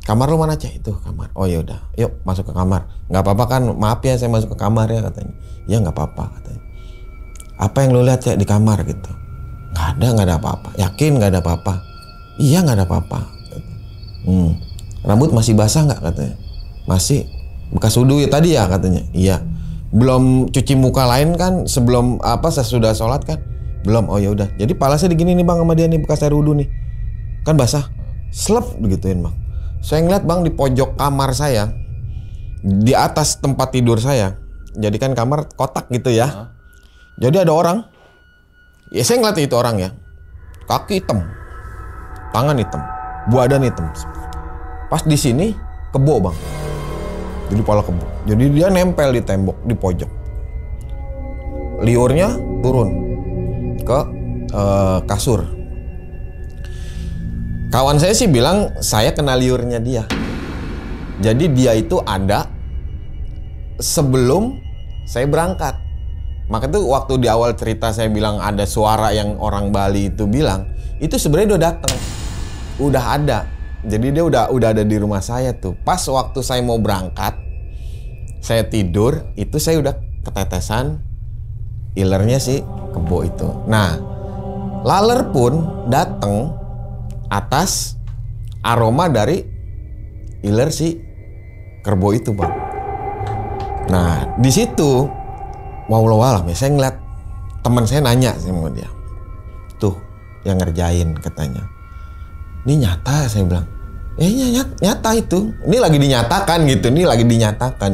Kamar lu mana cek? Itu kamar. Oh ya udah, yuk masuk ke kamar. Nggak apa-apa kan? Maaf ya saya masuk ke kamar ya, katanya. Ya nggak apa-apa katanya. Apa yang lu lihat cek di kamar gitu? Nggak ada apa-apa. Yakin nggak ada apa-apa? Iya nggak ada apa-apa. Rambut masih basah nggak, katanya? Masih. Bekas wudhu ya tadi ya, katanya. Iya. Belum cuci muka lain kan sebelum sesudah sholat kan? Belum. Oh ya udah. Jadi pala saya digini nih bang sama dia nih, bekas air wudhu nih. Kan basah. Slep begituin bang. Saya ngeliat bang di pojok kamar saya, di atas tempat tidur saya. Jadi kan kamar kotak gitu ya. Jadi ada orang. Ya saya ngeliat itu orang ya. Kaki hitam, tangan hitam, badan hitam. Pas di sini kebo bang. Jadi pala kebo. Jadi dia nempel di tembok di pojok. Liurnya turun ke kasur. Kawan saya sih bilang saya kena liurnya dia. Jadi dia itu ada sebelum saya berangkat. Maka itu waktu di awal cerita saya bilang ada suara yang orang Bali itu bilang, itu sebenarnya udah datang. Udah ada. Jadi dia udah ada di rumah saya tuh. Pas waktu saya mau berangkat, saya tidur, itu saya udah ketetesan ilernya si kebo itu. Nah, laler pun datang atas aroma dari iler si kerbau itu bang. Nah di situ wallahualam ya, saya ngeliat teman saya nanya sama dia, tuh yang ngerjain katanya, ini nyata, saya bilang, nyata itu, ini lagi dinyatakan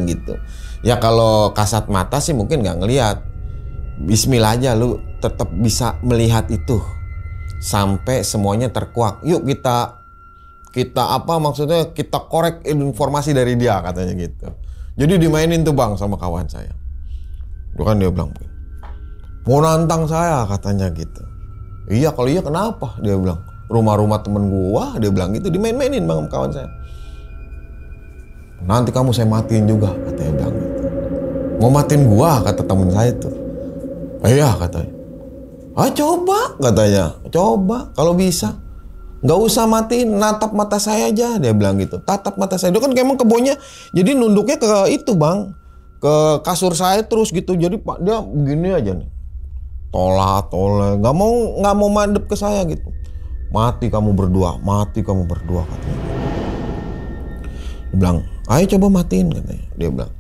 gitu. Ya kalau kasat mata sih mungkin nggak ngelihat. Bismillah aja lu tetap bisa melihat itu. Sampai semuanya terkuak. Yuk kita kita korek informasi dari dia, katanya gitu. Jadi dimainin tuh bang sama kawan saya. Itu kan dia bilang, mau nantang saya, katanya gitu. Iya, kalau iya kenapa? Dia bilang, rumah-rumah temen gua, dia bilang gitu, dimain-mainin bang sama kawan saya. Nanti kamu saya matiin juga, katanya bilang gitu. Mau matiin gua, kata temen saya tuh. Iya, katanya. Coba, katanya. Coba, kalau bisa. Nggak usah matiin, natap mata saya aja, dia bilang gitu. Tatap mata saya. Dia kan emang kebonya, jadi nunduknya ke itu bang. Ke kasur saya terus gitu. Jadi pak dia begini aja nih. Tolak. Nggak mau mandep ke saya gitu. Mati kamu berdua, katanya. Dia bilang, ayo coba matiin, katanya. Dia bilang.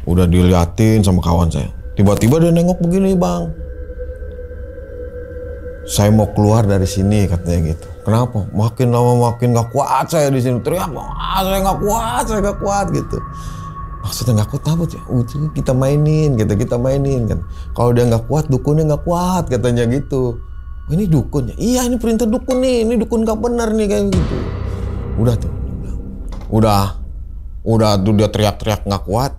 Udah diliatin sama kawan saya. Tiba-tiba dia nengok begini bang. Saya mau keluar dari sini, katanya gitu. Kenapa? Makin lama makin gak kuat saya di sini. Teriak, saya gak kuat gitu. Maksudnya gak kuat apa sih? Kita mainin kan. Kalau dia gak kuat, dukunnya gak kuat katanya gitu. Ini dukunnya? Iya, ini perintah dukun nih. Ini dukun gak benar nih kayak gitu. Udah tuh. Udah tuh dia teriak-teriak gak kuat.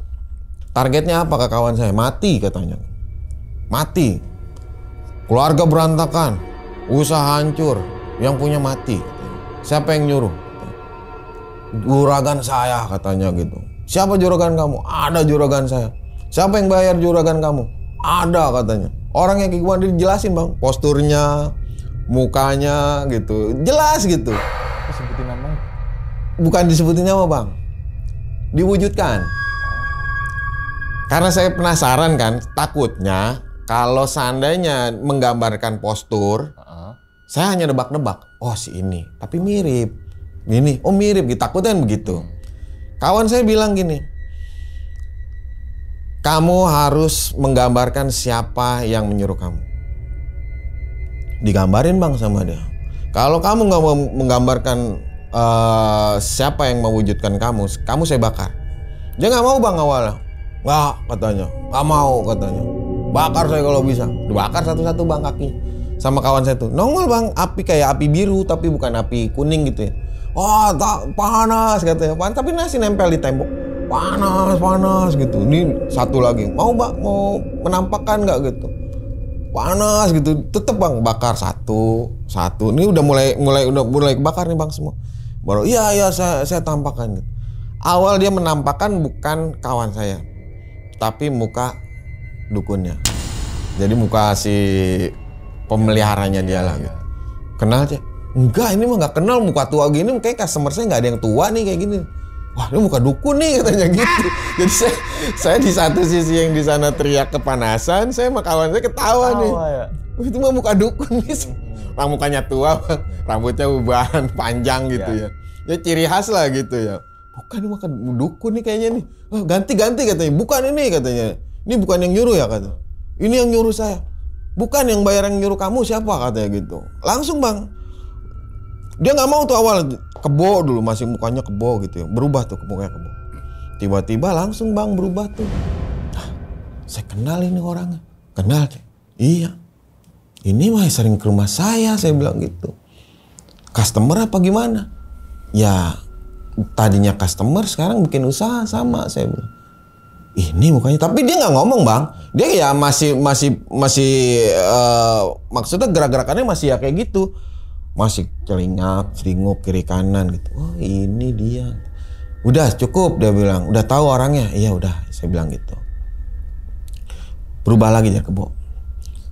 Targetnya apa ke kawan saya? Mati katanya. Mati. Keluarga berantakan. Usaha hancur. Yang punya mati. Siapa yang nyuruh? Juragan saya katanya gitu. Siapa juragan kamu? Ada juragan saya. Siapa yang bayar juragan kamu? Ada katanya. Orang yang kayak gimana dijelasin bang. Posturnya, mukanya gitu. Jelas gitu. Sebutin namanya? Bukan disebutin nama bang. Diwujudkan. Karena saya penasaran kan. Takutnya kalau seandainya menggambarkan postur, saya hanya nebak-nebak. Oh si ini. Tapi mirip. Ini. Oh mirip. Takutnya kan begitu. Kawan saya bilang gini, kamu harus menggambarkan siapa yang menyuruh kamu. Digambarin bang sama dia. Kalau kamu nggak mau menggambarkan siapa yang mewujudkan kamu saya bakar. Dia nggak mau bang awalnya. Nggak katanya, nggak mau katanya. Bakar saya kalau bisa. Dibakar satu-satu bang kaki. Sama kawan saya tuh. Nongol bang, api kayak api biru tapi bukan api kuning gitu ya. Oh, tak panas katanya. Panas, tapi masih nempel di tembok. Panas gitu. Ini satu lagi. Mau mau menampakkan nggak gitu? Panas gitu. Tetep bang, bakar satu. Ini udah mulai kebakar nih bang semua. Baru iya saya tampakkan gitu. Awal dia menampakkan bukan kawan saya, tapi muka dukunnya. Jadi muka si pemeliharanya dia lah gitu. Kenal aja. Enggak, ini mah nggak kenal, muka tua gini, kayak customer saya nggak ada yang tua nih kayak gini. Wah, ini muka dukun nih katanya gitu. Jadi saya di satu sisi yang di sana teriak kepanasan, saya sama kawan saya ketawa nih. Ya? Itu mah muka dukun nih. Mukanya tua, rambutnya ubahan panjang gitu ya. Ya ciri khas lah gitu ya. Bukan, ini muka dukun nih kayaknya nih. Oh, ganti katanya. Bukan ini katanya. Ini bukan yang nyuruh ya katanya. Ini yang nyuruh saya. Bukan yang bayar yang nyuruh kamu siapa katanya gitu. Langsung bang. Dia nggak mau tuh awal kebo dulu, masih mukanya kebo gitu ya. Berubah tuh mukanya kebo. Tiba-tiba langsung bang berubah tuh. Saya kenal ini orangnya. Kenal? Iya. Ini mah sering ke rumah saya bilang gitu. Customer apa gimana? Ya tadinya customer, sekarang bikin usaha sama saya bilang. Ini mukanya, tapi dia nggak ngomong bang. Dia ya masih maksudnya gerak-gerakannya masih ya kayak gitu. Masih celingak, kiri kanan gitu. Oh ini dia. Udah cukup dia bilang. Udah tahu orangnya. Iya udah saya bilang gitu. Berubah lagi dia kebo.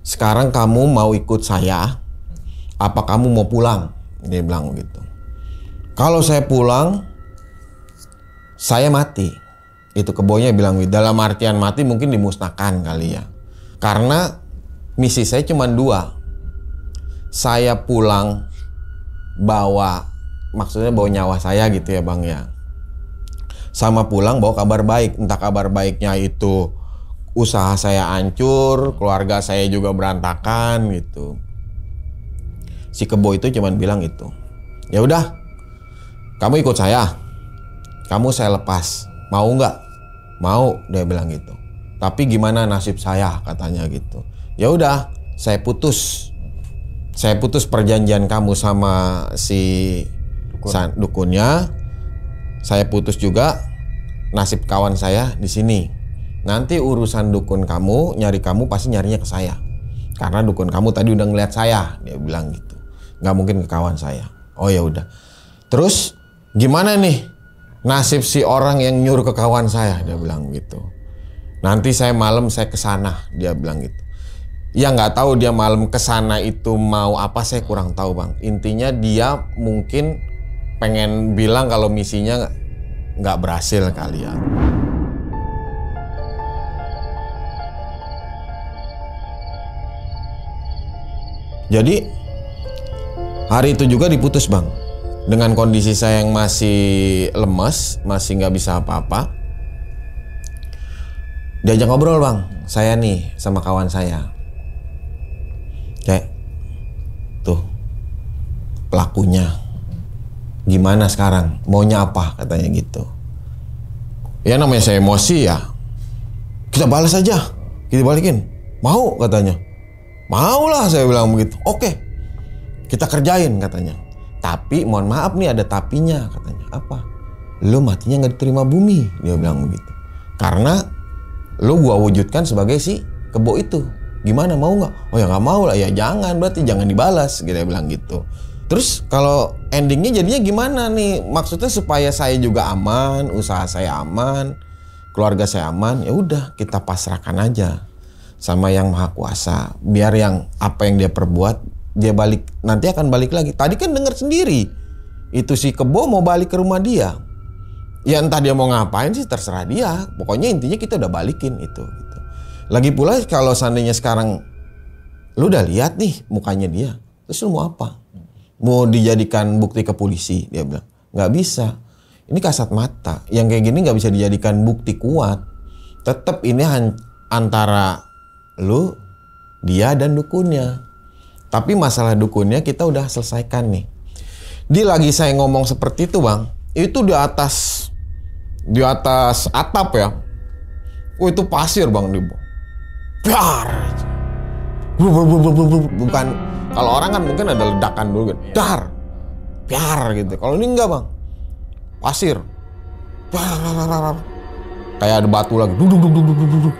Sekarang kamu mau ikut saya? Apa kamu mau pulang? Dia bilang gitu. Kalau saya pulang, saya mati. Itu kebonya bilang gitu. Dalam artian mati mungkin dimusnahkan kali ya. Karena misi saya cuma 2. Saya pulang maksudnya bawa nyawa saya gitu ya bang ya. Sama pulang bawa kabar baik. Entah kabar baiknya itu usaha saya hancur, keluarga saya juga berantakan gitu. Si kebo itu cuman bilang gitu. Ya udah, kamu ikut saya. Kamu saya lepas. Mau nggak? Mau, dia bilang gitu. Tapi gimana nasib saya katanya gitu. Ya udah, saya putus perjanjian kamu sama si dukunnya. Saya putus juga nasib kawan saya di sini. Nanti urusan dukun kamu, nyari kamu pasti nyarinya ke saya. Karena dukun kamu tadi udah ngeliat saya, dia bilang gitu. Nggak mungkin ke kawan saya. Oh ya udah. Terus gimana nih nasib si orang yang nyuruh ke kawan saya, dia bilang gitu. Nanti saya malam saya kesana, dia bilang gitu. Ya nggak tahu dia malam kesana itu mau apa, saya kurang tahu bang. Intinya dia mungkin pengen bilang kalau misinya nggak berhasil kali ya. Jadi hari itu juga diputus bang. Dengan kondisi saya yang masih lemas, masih nggak bisa apa-apa. Diajak ngobrol bang, saya nih sama kawan saya. Kayak tuh pelakunya. Gimana sekarang? Maunya apa? Katanya gitu. Ya namanya saya emosi ya. Kita balas aja. Kita balikin. Mau katanya. Mau lah saya bilang begitu. Oke. Kita kerjain katanya. Tapi mohon maaf nih ada tapinya katanya. Apa? Lu matinya nggak diterima bumi. Dia bilang begitu. Karena lu gua wujudkan sebagai si kebo itu. Gimana mau nggak? Oh ya nggak mau lah. Ya jangan berarti jangan dibalas. Dia bilang gitu. Terus kalau endingnya jadinya gimana nih? Maksudnya supaya saya juga aman, usaha saya aman, keluarga saya aman. Ya udah kita pasrahkan aja sama Yang Maha Kuasa. Biar yang apa yang dia perbuat dia balik, nanti akan balik lagi. Tadi kan dengar sendiri itu si kebo mau balik ke rumah dia. Ya entah dia mau ngapain sih terserah dia. Pokoknya intinya kita udah balikin itu. Gitu. Lagi pula kalau seandainya sekarang lu udah lihat nih mukanya dia, terus lu mau apa? Mau dijadikan bukti ke polisi? Dia bilang nggak bisa. Ini kasat mata. Yang kayak gini nggak bisa dijadikan bukti kuat. Tetap ini antara lu, dia dan dukunnya. Tapi masalah dukunnya kita udah selesaikan nih. Lagi saya ngomong seperti itu bang, itu di atas atap ya. Oh itu pasir bang di bawah. Dar. Bukan kalau orang kan mungkin ada ledakan dulu gitu. Dar. Biar gitu. Kalau ini enggak bang. Pasir. Kayak ada batu lagi. Duduk.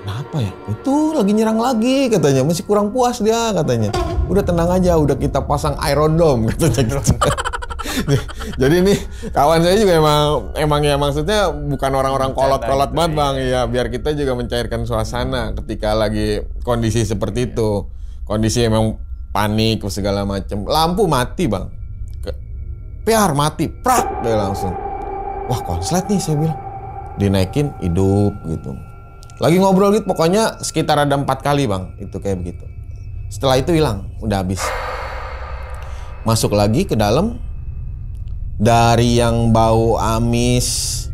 Kenapa ya? Itu lagi nyerang lagi katanya. Masih kurang puas dia katanya. Udah tenang aja, udah kita pasang Iron Dome katanya gitu. Jadi nih kawan saya juga emang ya maksudnya bukan orang-orang kolot-kolot banget bang. Ya biar kita juga mencairkan suasana ketika lagi kondisi seperti itu. Kondisi emang panik segala macam. Lampu mati bang. Piar mati. Prak dia langsung. Wah konslet nih saya bilang. Dinaikin hidup gitu. Lagi ngobrol gitu pokoknya sekitar ada 4 kali bang. Itu kayak begitu. Setelah itu hilang. Udah habis. Masuk lagi ke dalam. Dari yang bau amis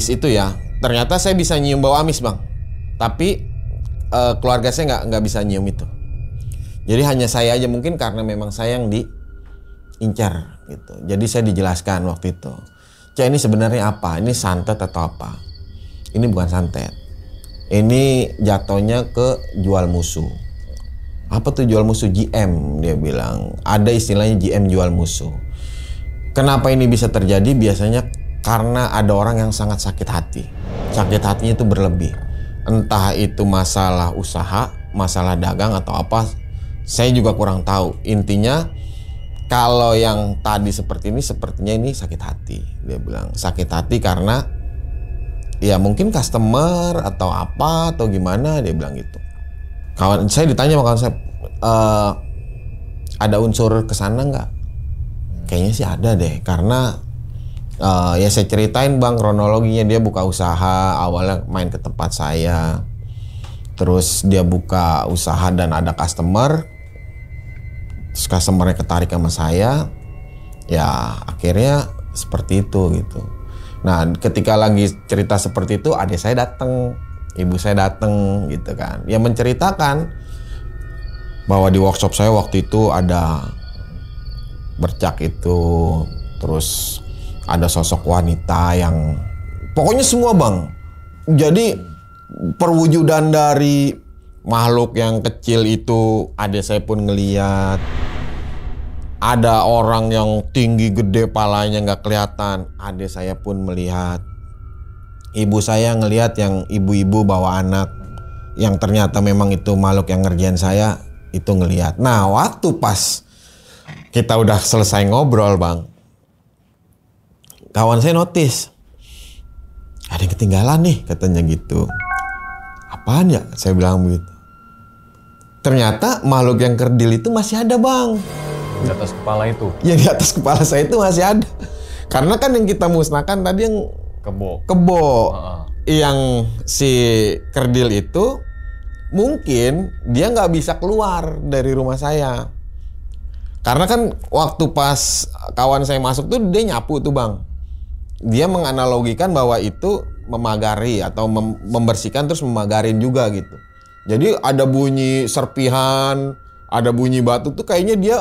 itu ya. Ternyata saya bisa nyium bau amis bang. Tapi keluarga saya nggak bisa nyium itu. Jadi hanya saya aja mungkin karena memang saya yang diincar gitu. Jadi saya dijelaskan waktu itu. Cak ini sebenarnya apa? Ini santet atau apa? Ini bukan santet. Ini jatuhnya ke jual musuh. Apa tuh jual musuh? GM dia bilang. Ada istilahnya GM jual musuh. Kenapa ini bisa terjadi? Biasanya karena ada orang yang sangat sakit hati. Sakit hatinya itu berlebih. Entah itu masalah usaha, masalah dagang atau apa. Saya juga kurang tahu. Intinya kalau yang tadi seperti ini sepertinya ini sakit hati. Dia bilang sakit hati karena ya mungkin customer atau apa atau gimana dia bilang gitu. Kawan saya ditanya sama kawan saya, ada unsur kesana nggak? Kayaknya sih ada deh, karena ya saya ceritain bang kronologinya. Dia buka usaha, awalnya main ke tempat saya, terus dia buka usaha dan ada customer, terus customernya ketarik sama saya, ya akhirnya seperti itu gitu. Nah ketika lagi cerita seperti itu, adik saya datang. Ibu saya datang gitu kan. Ya menceritakan bahwa di workshop saya waktu itu ada bercak itu. Terus ada sosok wanita yang pokoknya semua bang. Jadi perwujudan dari makhluk yang kecil itu adik saya pun ngeliat. Ada orang yang tinggi gede palanya nggak kelihatan. Adik saya pun melihat. Ibu saya ngelihat yang ibu-ibu bawa anak yang ternyata memang itu makhluk yang ngerjain saya itu ngelihat. Nah waktu pas kita udah selesai ngobrol bang, kawan saya notice ada yang ketinggalan nih katanya gitu. Apaan ya? Saya bilang begitu. Ternyata makhluk yang kerdil itu masih ada bang. Di atas kepala itu? Yang di atas kepala saya itu masih ada. Karena kan yang kita musnahkan tadi yang kebo. Yang si kerdil itu mungkin dia nggak bisa keluar dari rumah saya. Karena kan waktu pas kawan saya masuk tuh dia nyapu tuh bang. Dia menganalogikan bahwa itu memagari atau membersihkan terus memagarin juga gitu. Jadi ada bunyi serpihan, ada bunyi batu tuh kayaknya dia,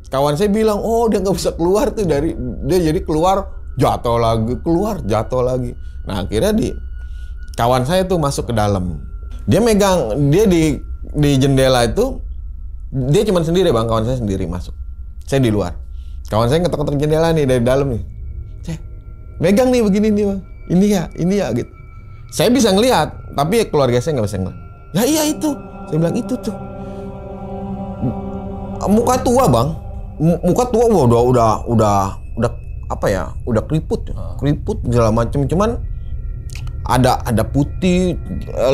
kawan saya bilang, oh dia nggak bisa keluar tuh dari, dia jadi keluar jatuh lagi, keluar jatuh lagi. Nah akhirnya kawan saya tuh masuk ke dalam, dia megang, dia di jendela itu, dia cuma sendiri bang, kawan saya sendiri masuk, saya di luar, kawan saya ngetok-ngetok jendela nih dari dalam nih, saya megang nih begini nih bang, ini ya gitu. Saya bisa ngelihat, tapi keluarga saya nggak bisa ngelihat. Ya iya itu, saya bilang itu tuh. Muka tua bang, muka tua udah apa ya, udah keriput segala macam. Cuman ada putih,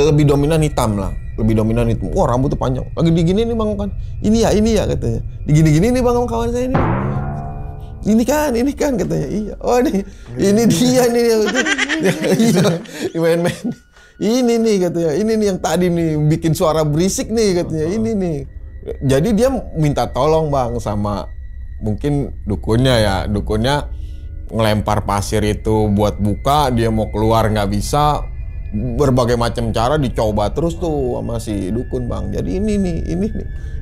lebih dominan hitam lah, lebih dominan hitam. Wah rambutnya panjang, lagi digini nih bang kan, ini ya katanya, digini nih bang sama kawan saya ini. Ini kan katanya, iya. Oh ini dia nih yang itu, iya, main-main. Ini nih katanya, ini nih yang tadi nih bikin suara berisik nih katanya, ini nih. Jadi dia minta tolong bang sama mungkin dukunnya ngelempar pasir itu buat buka, dia mau keluar nggak bisa, berbagai macam cara dicoba terus tuh sama si dukun bang. Jadi ini nih,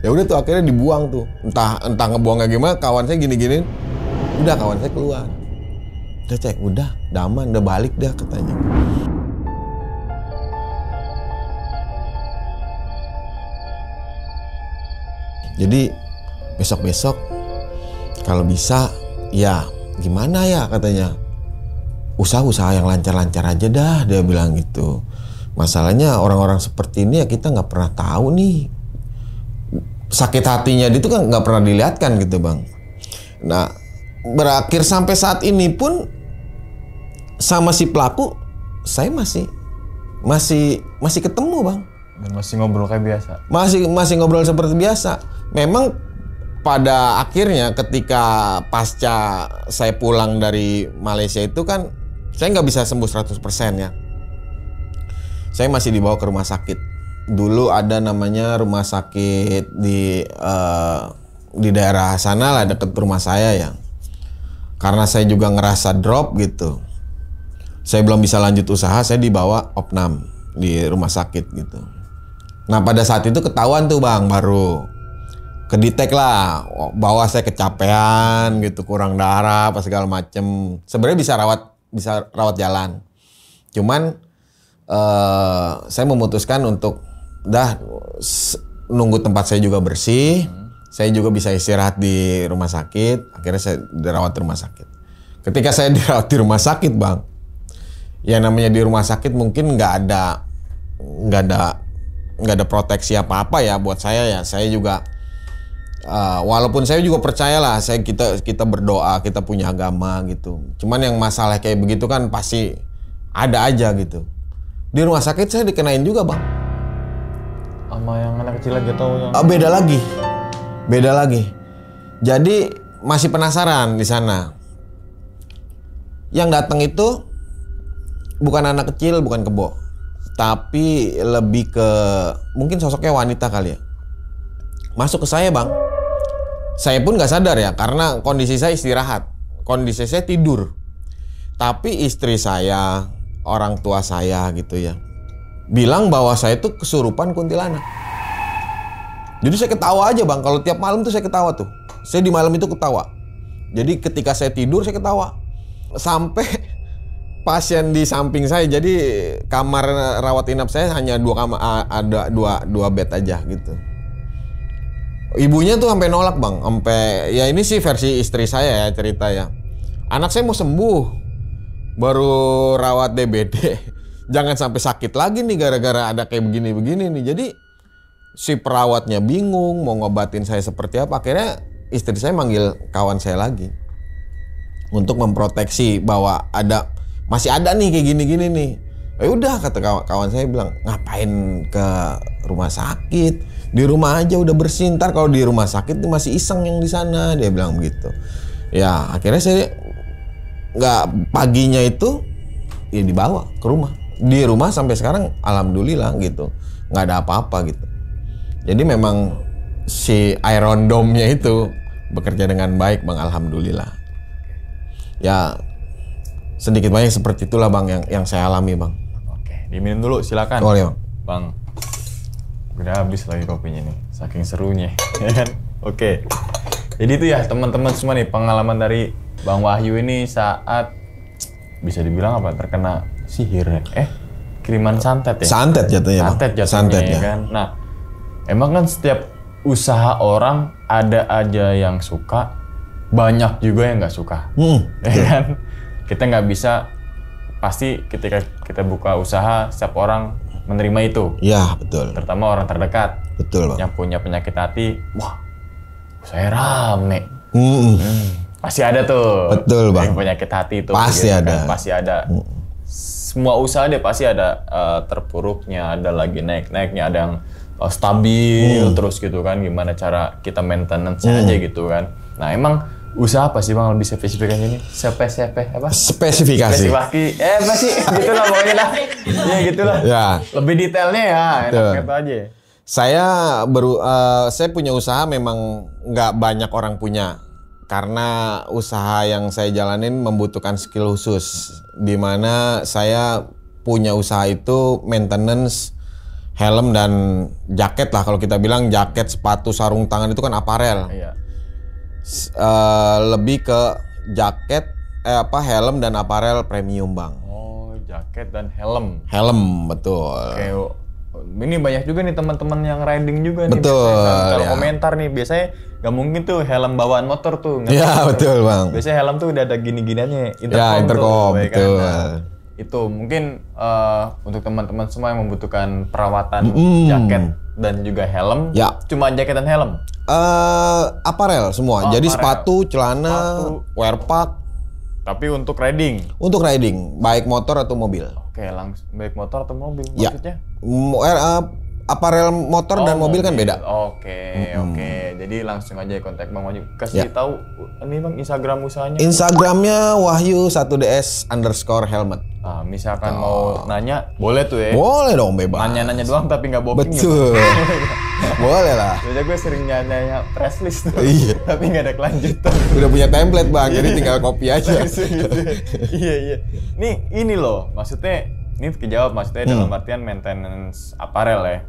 ya udah tuh akhirnya dibuang tuh, entah ngebuangnya gimana, kawan saya gini-gini, udah kawan saya keluar, udah cek, udah daman, udah balik dah katanya. Jadi besok-besok kalau bisa ya gimana ya katanya, usaha yang lancar-lancar aja dah, dia bilang gitu. Masalahnya orang-orang seperti ini ya kita nggak pernah tahu nih, sakit hatinya dia itu kan nggak pernah dilihatkan gitu bang. Nah berakhir sampai saat ini pun sama si pelaku saya masih ketemu bang. Dan masih ngobrol kayak biasa. Masih ngobrol seperti biasa. Memang pada akhirnya ketika pasca saya pulang dari Malaysia itu kan saya nggak bisa sembuh 100% ya. Saya masih dibawa ke rumah sakit. Dulu ada namanya rumah sakit di daerah sana lah deket rumah saya ya. Karena saya juga ngerasa drop gitu. Saya belum bisa lanjut usaha, saya dibawa opnam di rumah sakit gitu. Nah pada saat itu ketahuan tuh bang, baru kedetek lah bahwa saya kecapean gitu, kurang darah apa segala macem. Sebenarnya bisa rawat jalan, cuman saya memutuskan untuk nunggu tempat saya juga bersih, saya juga bisa istirahat di rumah sakit. Akhirnya saya dirawat di rumah sakit. Ketika saya dirawat di rumah sakit bang, ya namanya di rumah sakit mungkin nggak ada proteksi apa-apa ya buat saya ya. Saya juga walaupun saya juga percaya lah, kita berdoa, kita punya agama gitu. Cuman yang masalah kayak begitu kan pasti ada aja gitu. Di rumah sakit saya dikenain juga bang. Sama yang anak kecil lagi atau yang beda lagi. Jadi masih penasaran di sana. Yang datang itu bukan anak kecil, bukan kebo, tapi lebih ke mungkin sosoknya wanita kali ya. Masuk ke saya bang. Saya pun nggak sadar ya, karena kondisi saya istirahat, kondisi saya tidur. Tapi istri saya, orang tua saya gitu ya, bilang bahwa saya tuh kesurupan kuntilanak. Jadi saya ketawa aja bang, kalau tiap malam tuh saya ketawa tuh. Saya di malam itu ketawa. Jadi ketika saya tidur saya ketawa. Sampai pasien di samping saya, jadi kamar rawat inap saya hanya 2 kamar, ada dua bed aja gitu. Ibunya tuh sampai nolak bang, sampai ya ini sih versi istri saya ya cerita ya. Anak saya mau sembuh, baru rawat DBD, jangan sampai sakit lagi nih gara-gara ada kayak begini-begini nih. Jadi si perawatnya bingung mau ngobatin saya seperti apa. Akhirnya istri saya manggil kawan saya lagi untuk memproteksi bahwa masih ada nih kayak gini-gini nih. Ya udah kata kawan saya bilang, ngapain ke rumah sakit? Di rumah aja udah bersih, ntar kalau di rumah sakit masih iseng yang di sana, dia bilang begitu. Ya akhirnya saya nggak, paginya itu ya dibawa ke rumah. Di rumah sampai sekarang alhamdulillah gitu, nggak ada apa-apa gitu. Jadi memang si Iron Dome-nya itu bekerja dengan baik bang, alhamdulillah. Ya sedikit banyak seperti itulah bang yang saya alami bang. Oke, diminum dulu silakan. Boleh bang. Bang, udah habis lagi kopinya nih. Saking serunya, ya kan? Oke. Jadi itu ya teman-teman semua nih pengalaman dari Bang Wahyu ini saat bisa dibilang apa terkena sihir ya? Kiriman santet ya? Santet jatuhnya, Bang. Santet jatuhnya Santet, ya ya. kan? Nah, emang kan setiap usaha orang ada aja yang suka, banyak juga yang nggak suka, ya kan? Kita nggak bisa pasti ketika kita buka usaha setiap orang menerima itu. Ya, betul. Terutama orang terdekat Betul, Bang. yang punya penyakit hati. Wah, saya rame. Pasti ada tuh. Betul, Bang. Yang penyakit hati itu. Pasti gitu ada. Kan? Pasti ada. Semua usaha deh pasti ada terpuruknya, ada lagi naik-naiknya, ada yang stabil terus gitu kan. Gimana cara kita maintenance aja gitu kan. Nah, emang usaha apa sih Bang lebih spesifikasinya ini? Apa? Spesifikasi. Apa sih? Gitu lah pokoknya lah. Ya gitu lah. Ya. Lebih detailnya ya, enak gitu aja. Saya punya usaha memang nggak banyak orang punya. Karena usaha yang saya jalanin membutuhkan skill khusus. Di mana saya punya usaha itu maintenance helm dan jaket lah. Kalau kita bilang jaket, sepatu, sarung tangan itu kan aparel. Iya. Lebih ke jaket, helm dan aparel premium, Bang. Oh, jaket dan helm. Helm, betul. Oke, ini banyak juga nih teman-teman yang riding juga nih. Betul, biasanya. Kalau ya. komentar nih biasanya nggak mungkin tuh helm bawaan motor tuh. Iya, betul, Bang. Biasanya helm tuh udah ada gini-giniannya. Ya, intercom, tuh, ya kan? betul. Nah, itu mungkin untuk teman-teman semua yang membutuhkan perawatan jaket dan juga helm. Ya. Cuma jaket dan helm. Aparel semua. Oh, Jadi aparel. sepatu, celana, wear pack. Tapi untuk riding. Untuk riding, baik motor atau mobil. Oke, langsung baik motor atau mobil Ya. maksudnya? Aparel motor dan mobil kan beda. Oke. Jadi langsung aja kontak Bang Wahyu. Kasih Ya. tahu ini Bang Instagram usahanya. Instagramnya Wahyu1DS_helmet. Nah, misalkan mau nanya, boleh tuh ya. Boleh dong, bebas. Nanya-nanya doang tapi nggak booking. Betul. Boleh lah. Biasanya gue sering nanya press list tuh. Iya. Tapi nggak ada kelanjutan. Udah punya template, Bang, jadi tinggal copy aja. Langsung gitu. Iya. Nih, ini loh. Maksudnya, ini kejawab maksudnya dalam artian maintenance aparel ya.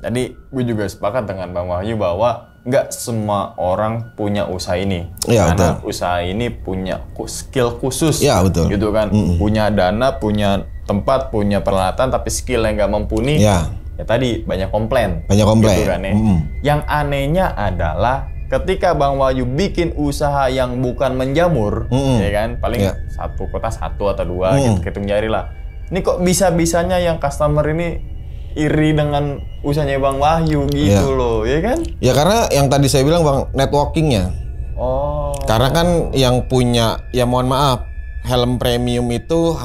Jadi gue juga sepakat dengan Bang Wahyu bahwa nggak semua orang punya usaha ini. Iya, Karena betul. usaha ini punya skill khusus. Iya, betul. Gitu kan. Punya dana, punya tempat, punya peralatan, tapi skill yang nggak mumpuni. Iya. Ya tadi banyak komplain. Banyak komplain. Gitu kan, ya. Yang anehnya adalah ketika Bang Wahyu bikin usaha yang bukan menjamur, ya kan, paling Iya. satu kota satu atau dua, gitu, hitung jari lah. Ini kok bisa-bisanya yang customer ini iri dengan usahanya Bang Wahyu gitu Iya. loh, ya kan? Ya karena yang tadi saya bilang, Bang, networkingnya. Oh. Karena kan yang punya, ya mohon maaf, helm premium itu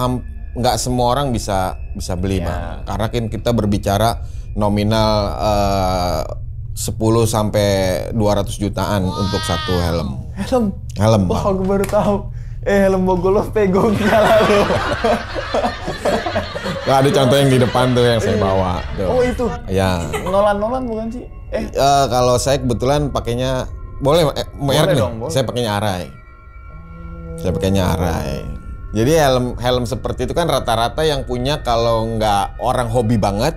nggak semua orang bisa beli, Ya. Bang. Karena kan kita berbicara nominal 10 sampai 200 jutaan untuk satu helm. Helm, Wah, Bang. aku baru tahu. Helm Bogolov pegongnya lalu. Nah, ada contoh yang di depan tuh yang saya bawa. Tuh. Oh, itu. Ya. Nolan bukan sih? Kalau saya kebetulan pakainya boleh merek nih. dong, boleh. Saya pakainya Arai. Saya pakainya Arai. Jadi helm seperti itu kan rata-rata yang punya kalau nggak orang hobi banget,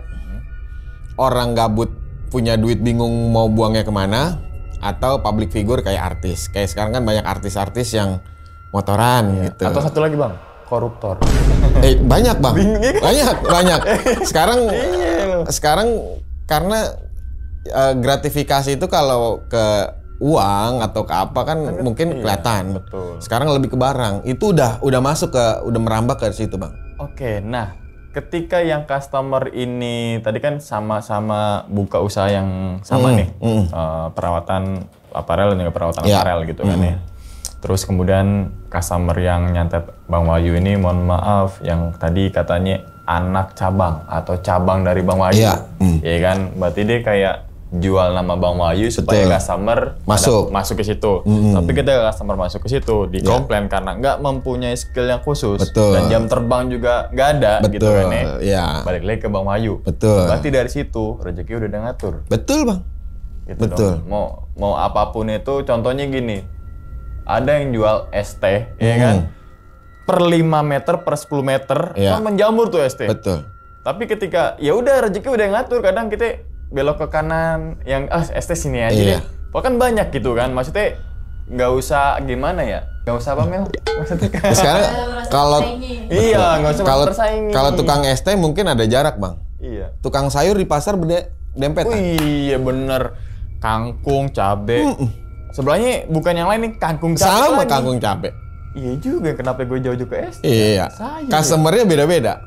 orang gabut punya duit bingung mau buangnya kemana, atau public figure kayak artis. Kayak sekarang kan banyak artis-artis yang motoran gitu. Atau satu lagi Bang, koruptor. Banyak, Bang. Banyak. Iya. Sekarang karena gratifikasi itu kalau ke uang atau ke apa kan mungkin kelihatan. betul. Sekarang lebih ke barang. Itu udah masuk udah merambah ke situ, Bang. Oke, nah ketika yang customer ini tadi kan sama-sama buka usaha yang sama nih, perawatan aparel dan juga perawatan Ya. aparel gitu kan ya. Terus kemudian customer yang nyantet Bang Wahyu ini, mohon maaf, yang tadi katanya anak cabang atau cabang dari Bang Wahyu, Iya. ya kan? Berarti dia kayak jual nama Bang Wahyu supaya Betul. customer masuk ke situ. Tapi ketika customer masuk ke situ, dikomplain karena nggak mempunyai skill yang khusus. Betul. Dan jam terbang juga nggak ada gitu Betul, kan ya. ya. Balik lagi ke Bang Wahyu. Betul. Berarti dari situ rezeki udah ada ngatur. Betul, Bang. Gitu Betul. dong. Mau apapun itu, contohnya gini. Ada yang jual ST, ya kan? Per 5 meter, per 10 meter, Iya. kan menjamur tuh ST. Betul. Tapi ketika ya udah rezeki udah ngatur, kadang kita belok ke kanan, yang ST sini aja Iya. deh. Kan banyak gitu kan, maksudnya nggak usah gimana ya, nggak usah apa Mel, maksudnya kan. Sekarang kalau Iya, nggak usah kalau bersaing. kalau tukang ST mungkin ada jarak bang. Iya. Tukang sayur di pasar dempetan. Iya bener, kangkung, cabe. Sebelahnya bukan yang lain nih, kangkung cabe Sama lagi. kangkung cabe. Iya juga, kenapa gue jauh-jauh ke ST? Iya. Sayur ya. Customernya beda-beda.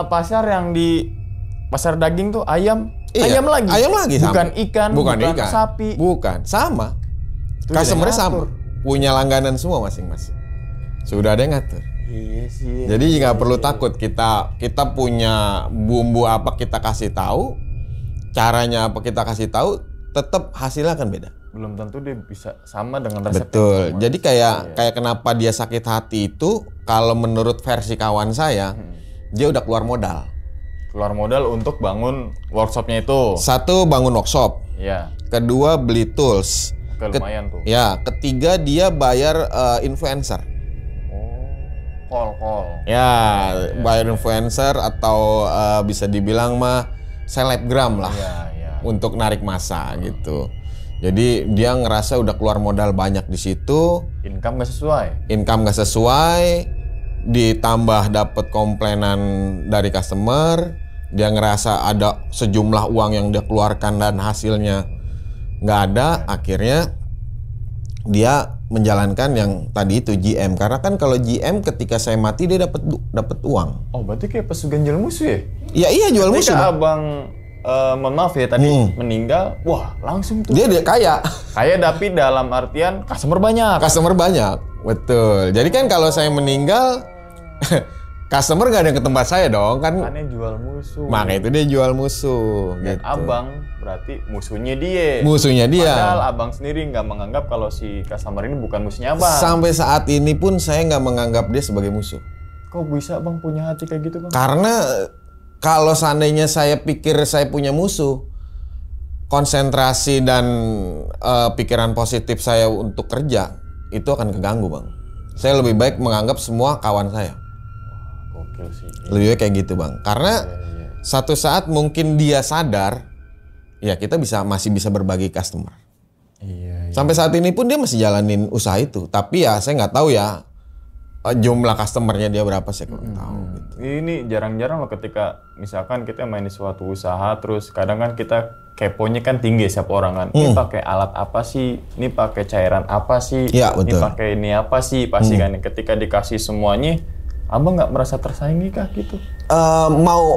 Pasar yang di pasar daging tuh ayam, Iya, ayam lagi. Ayam lagi sama. Bukan ikan, bukan ikan. sapi. Bukan, sama. Itu Customernya udah sama. ngatur. Punya langganan semua masing-masing. Sudah ada yang ngatur. Iya sih. Jadi nggak perlu takut kita punya bumbu apa kita kasih tahu, caranya apa kita kasih tahu, tetap hasilnya akan beda. Belum tentu dia bisa sama dengan resep. Betul. yang sama. Jadi kayak kenapa dia sakit hati itu, kalau menurut versi kawan saya, dia udah keluar modal. Keluar modal untuk bangun workshopnya itu. Satu, bangun workshop. Iya. Kedua, beli tools. Oke, lumayan tuh. Ya, ketiga dia bayar influencer. Call. Ya, bayar influencer atau bisa dibilang mah selebgram lah. Iya. Untuk narik massa gitu. Jadi dia ngerasa udah keluar modal banyak di situ, Income nggak sesuai. income nggak sesuai, ditambah dapat komplainan dari customer, dia ngerasa ada sejumlah uang yang dia keluarkan dan hasilnya nggak ada, akhirnya dia menjalankan yang tadi itu GM. Karena kan kalau GM ketika saya mati dia dapat uang. Oh, berarti kayak pesugihan jual musuh ya? Iya jual musuh. Ketika Bang. abang mohon maaf ya tadi meninggal, wah langsung tuh. Dia kaya. Kaya tapi dalam artian customer banyak. Customer banyak, betul. Jadi kan kalau saya meninggal, customer nggak ada yang ke tempat saya dong kan. Makanya jual musuh. Makanya itu dia jual musuh. Dan gitu. abang berarti musuhnya dia. Musuhnya dia. Padahal abang sendiri nggak menganggap kalau si customer ini bukan musuhnya abang. Sampai saat ini pun saya nggak menganggap dia sebagai musuh. Kok bisa bang punya hati kayak gitu bang? Karena kalau seandainya saya pikir saya punya musuh, konsentrasi dan pikiran positif saya untuk kerja itu akan keganggu bang. Saya lebih baik menganggap semua kawan saya. Gokil sih. Lebih baik kayak gitu bang. Karena satu saat mungkin dia sadar, ya kita masih bisa berbagi customer. Iya. Sampai saat ini pun dia masih jalanin usaha itu. Tapi ya saya nggak tahu ya jumlah customernya dia berapa, saya kurang tahu. Gitu. Ini jarang-jarang loh ketika misalkan kita main di suatu usaha, terus kadang kan kita keponya kan tinggi setiap orang kan. Ini pakai alat apa sih? Ini pakai cairan apa sih? Iya, Ini betul. pakai ini apa sih? Pasti kan ketika dikasih semuanya, abang nggak merasa tersaingi kah gitu?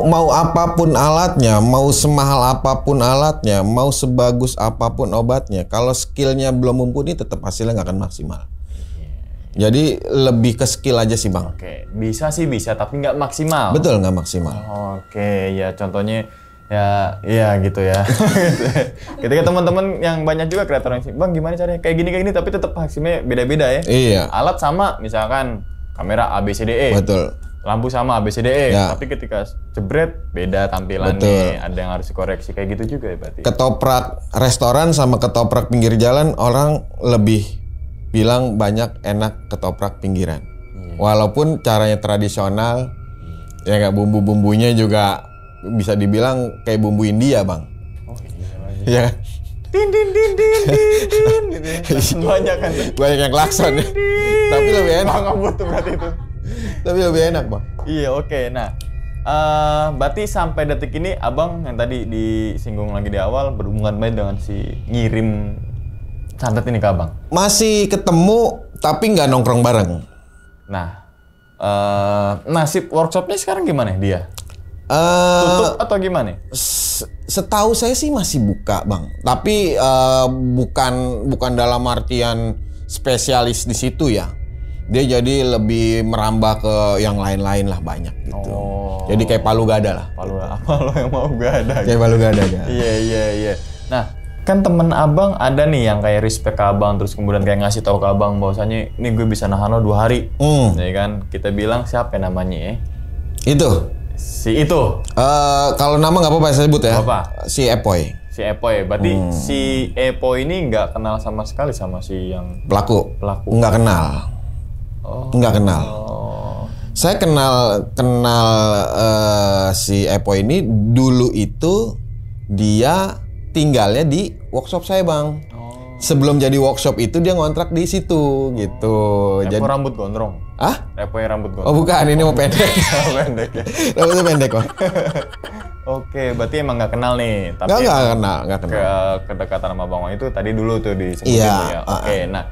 Mau apapun alatnya, mau semahal apapun alatnya, mau sebagus apapun obatnya, kalau skillnya belum mumpuni tetap hasilnya nggak akan maksimal. Jadi lebih ke skill aja sih bang. Oke, bisa sih bisa, tapi nggak maksimal. Betul, nggak maksimal. Oke, ya contohnya ya gitu ya. Ketika teman-teman yang banyak juga kreator yang bang gimana caranya kayak gini tapi tetap hasilnya beda-beda ya. Iya. Alat sama, misalkan kamera ABCDE. Betul. Lampu sama ABCDE, Ya. tapi ketika jebret beda tampilannya, Betul. ada yang harus dikoreksi kayak gitu juga ya berarti. Ketoprak restoran sama ketoprak pinggir jalan, orang lebih bilang banyak enak ketoprak pinggiran. Walaupun caranya tradisional, ya nggak, bumbu-bumbunya juga bisa dibilang kayak bumbu India bang. Oh iya. Iya. Din gitu ya. Banyak kan. Banyak yang klakson. Tapi lebih enak. Bang butuh berarti itu. Tapi lebih enak bang. Iya oke. Nah, berarti sampai detik ini abang yang tadi disinggung lagi di awal berhubungan baik dengan si ngirim santet ini ke abang. Masih ketemu tapi nggak nongkrong bareng. Nah, nasib workshopnya sekarang gimana dia? Tutup atau gimana? Setahu saya sih masih buka bang. Tapi bukan dalam artian spesialis di situ ya. Dia jadi lebih merambah ke yang lain-lain lah, banyak gitu. Oh. Jadi kayak palu gada lah. Palu apa lo yang mau gak ada? Kayak palu gada aja. Iya. Nah, kan temen abang ada nih yang kayak respect ke abang, terus kemudian kayak ngasih tahu ke abang bahwasanya ini gue bisa nahan lo 2 hari. Ya kan? Kita bilang siapa namanya ya? Itu. Si itu. Kalau nama nggak apa-apa saya sebut ya. Apa? Si Epoy. Si Epoy. Berarti si Epoy ini nggak kenal sama sekali sama si yang Pelaku. Pelaku. Nggak kenal. Nggak kenal. Saya kenal si Epoy ini dulu itu dia tinggalnya di workshop saya, Bang. Sebelum jadi workshop itu dia ngontrak di situ gitu. Repo rambut gondrong. Ah? Repo rambut gondrong. Oh bukan, ini mau pendek. Pendek ya. Rambutnya pendek kok. Oke, berarti emang nggak kenal nih. Tapi Nggak kenal. Kedekatan sama Bang Wahyu itu tadi dulu tuh disebutin Iya, ya. Oke, nah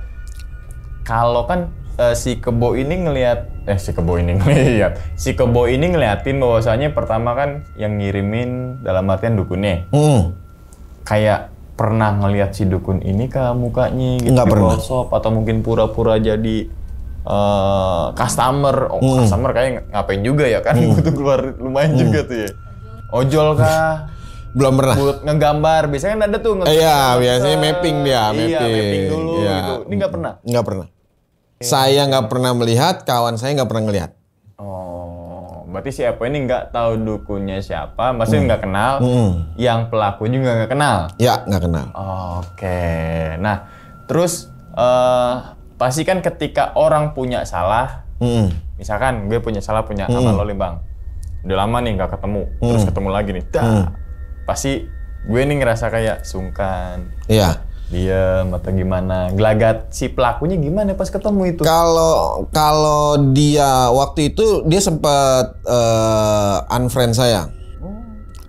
kalau kan si Kebo ini ngeliatin bahwasanya pertama kan yang ngirimin dalam artian dukunnya. Kayak pernah ngelihat si dukun ini ke mukanya gitu Nggak di pernah. workshop atau mungkin pura-pura jadi customer. Customer kayak ngapain juga ya kan, butuh keluar lumayan juga tuh ya. Ojol kah? Belum pernah. Buat ngegambar, biasanya kan ada tuh Iya, biasanya mapping dia, Iya, mapping dulu Iya. gitu. Ini nggak pernah? Nggak pernah. Saya nggak pernah melihat, kawan saya nggak pernah ngelihat. Oh, berarti si Epo ini nggak tahu dukunnya siapa, maksudnya nggak kenal, yang pelaku juga nggak kenal? Ya, nggak kenal. Oke, nah terus pasti kan ketika orang punya salah, misalkan gue punya salah sama lo nih Bang, udah lama nih nggak ketemu, terus ketemu lagi nih, pasti gue nih ngerasa kayak sungkan, Iya. diem atau gimana, gelagat si pelakunya gimana pas ketemu itu? Kalau dia waktu itu dia sempat unfriend saya,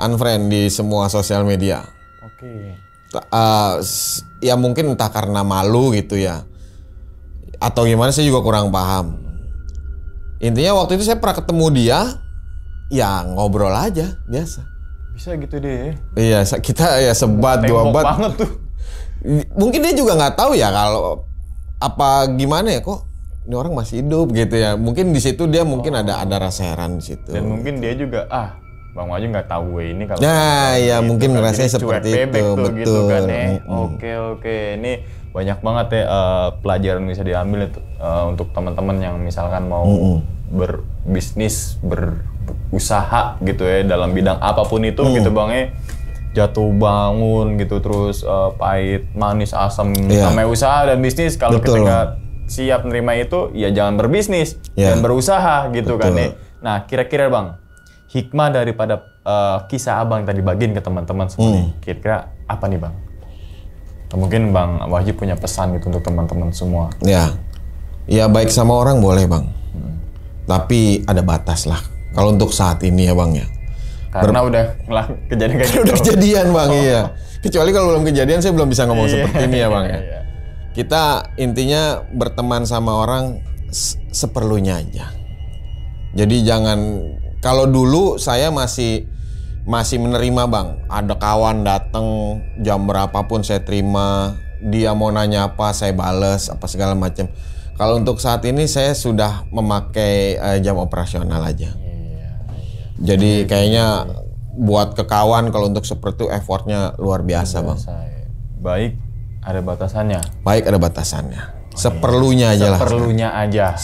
unfriend di semua sosial media. Oke. Ya mungkin entah karena malu gitu ya, atau gimana saya juga kurang paham. Intinya waktu itu saya pernah ketemu dia, ya ngobrol aja biasa. Bisa gitu deh. Iya, kita ya sebat dua Tembok bat. banget tuh. Mungkin dia juga nggak tahu ya kalau apa gimana ya, kok ini orang masih hidup gitu ya. Mungkin di situ dia mungkin ada rasa heran di situ. Dan mungkin dia juga Bang Wahyu nggak tahu gue ini kalau. Nah, ya gitu, mungkin kan. ngerasanya Jadi seperti cuek bebek itu, tuh, betul. gitu kan ya. Oke. Ini banyak banget ya pelajaran bisa diambil itu untuk teman-teman yang misalkan mau berbisnis, berusaha gitu ya dalam bidang apapun itu gitu Bang ya. Jatuh bangun gitu, terus pahit, manis, asam, namanya usaha dan bisnis. Kalau kita nggak siap nerima itu, ya jangan berbisnis dan berusaha gitu kan ya. Nah, kira-kira Bang, hikmah daripada kisah Abang tadi bagiin ke teman-teman semua nih, kira-kira apa nih Bang? Atau mungkin Bang Wahyu punya pesan gitu untuk teman-teman semua. Ya baik sama orang boleh Bang, tapi ada batas lah. Kalau untuk saat ini ya Bang ya. Karena udah kejadian kayak gitu. Udah kejadian Bang, iya. Kecuali kalau belum kejadian saya belum bisa ngomong seperti ini ya Bang ya. Kita intinya berteman sama orang seperlunya aja. Jadi jangan, kalau dulu saya masih menerima Bang. Ada kawan datang jam berapapun saya terima, dia mau nanya apa saya bales apa segala macam. Kalau untuk saat ini saya sudah memakai jam operasional aja. Jadi kayaknya buat ke kawan kalau untuk seperti itu effortnya luar biasa Bang. Baik ada batasannya. Baik ada batasannya. Seperlunya aja lah. Seperlunya aja.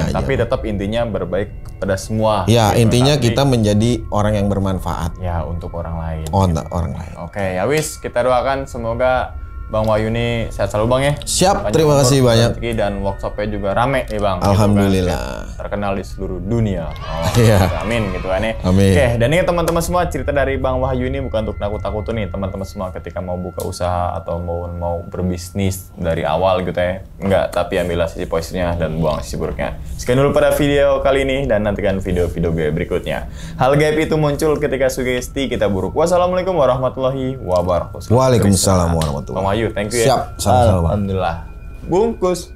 Tapi tetap intinya berbaik kepada semua. Ya gitu. intinya Tapi, kita menjadi orang yang bermanfaat. Ya untuk orang lain. Orang lain. Oke, ya wis kita doakan semoga Bang Wahyu ini sehat selalu Bang ya. Siap, terima kasih banyak. Dan workshopnya juga rame nih Bang. Alhamdulillah. Gitu kan. Terkenal di seluruh dunia. Iya. Amin gitu kan ya. Amin. Oke, dan ini teman-teman semua, cerita dari Bang Wahyu ini bukan untuk nakut-nakutin nih teman-teman semua ketika mau buka usaha atau mau berbisnis dari awal gitu ya. Enggak, tapi ambillah sisi positifnya dan buang sisi buruknya. Sekian dulu pada video kali ini dan nantikan video-video gue berikutnya. Hal gaib itu muncul ketika sugesti kita buruk. Wassalamualaikum warahmatullahi wabarakatuh. Waalaikumsalam warahmatullahi wabarakatuh. Bang Wahyu, thank you ya. Siap, sama-sama Bang. Alhamdulillah. Bungkus.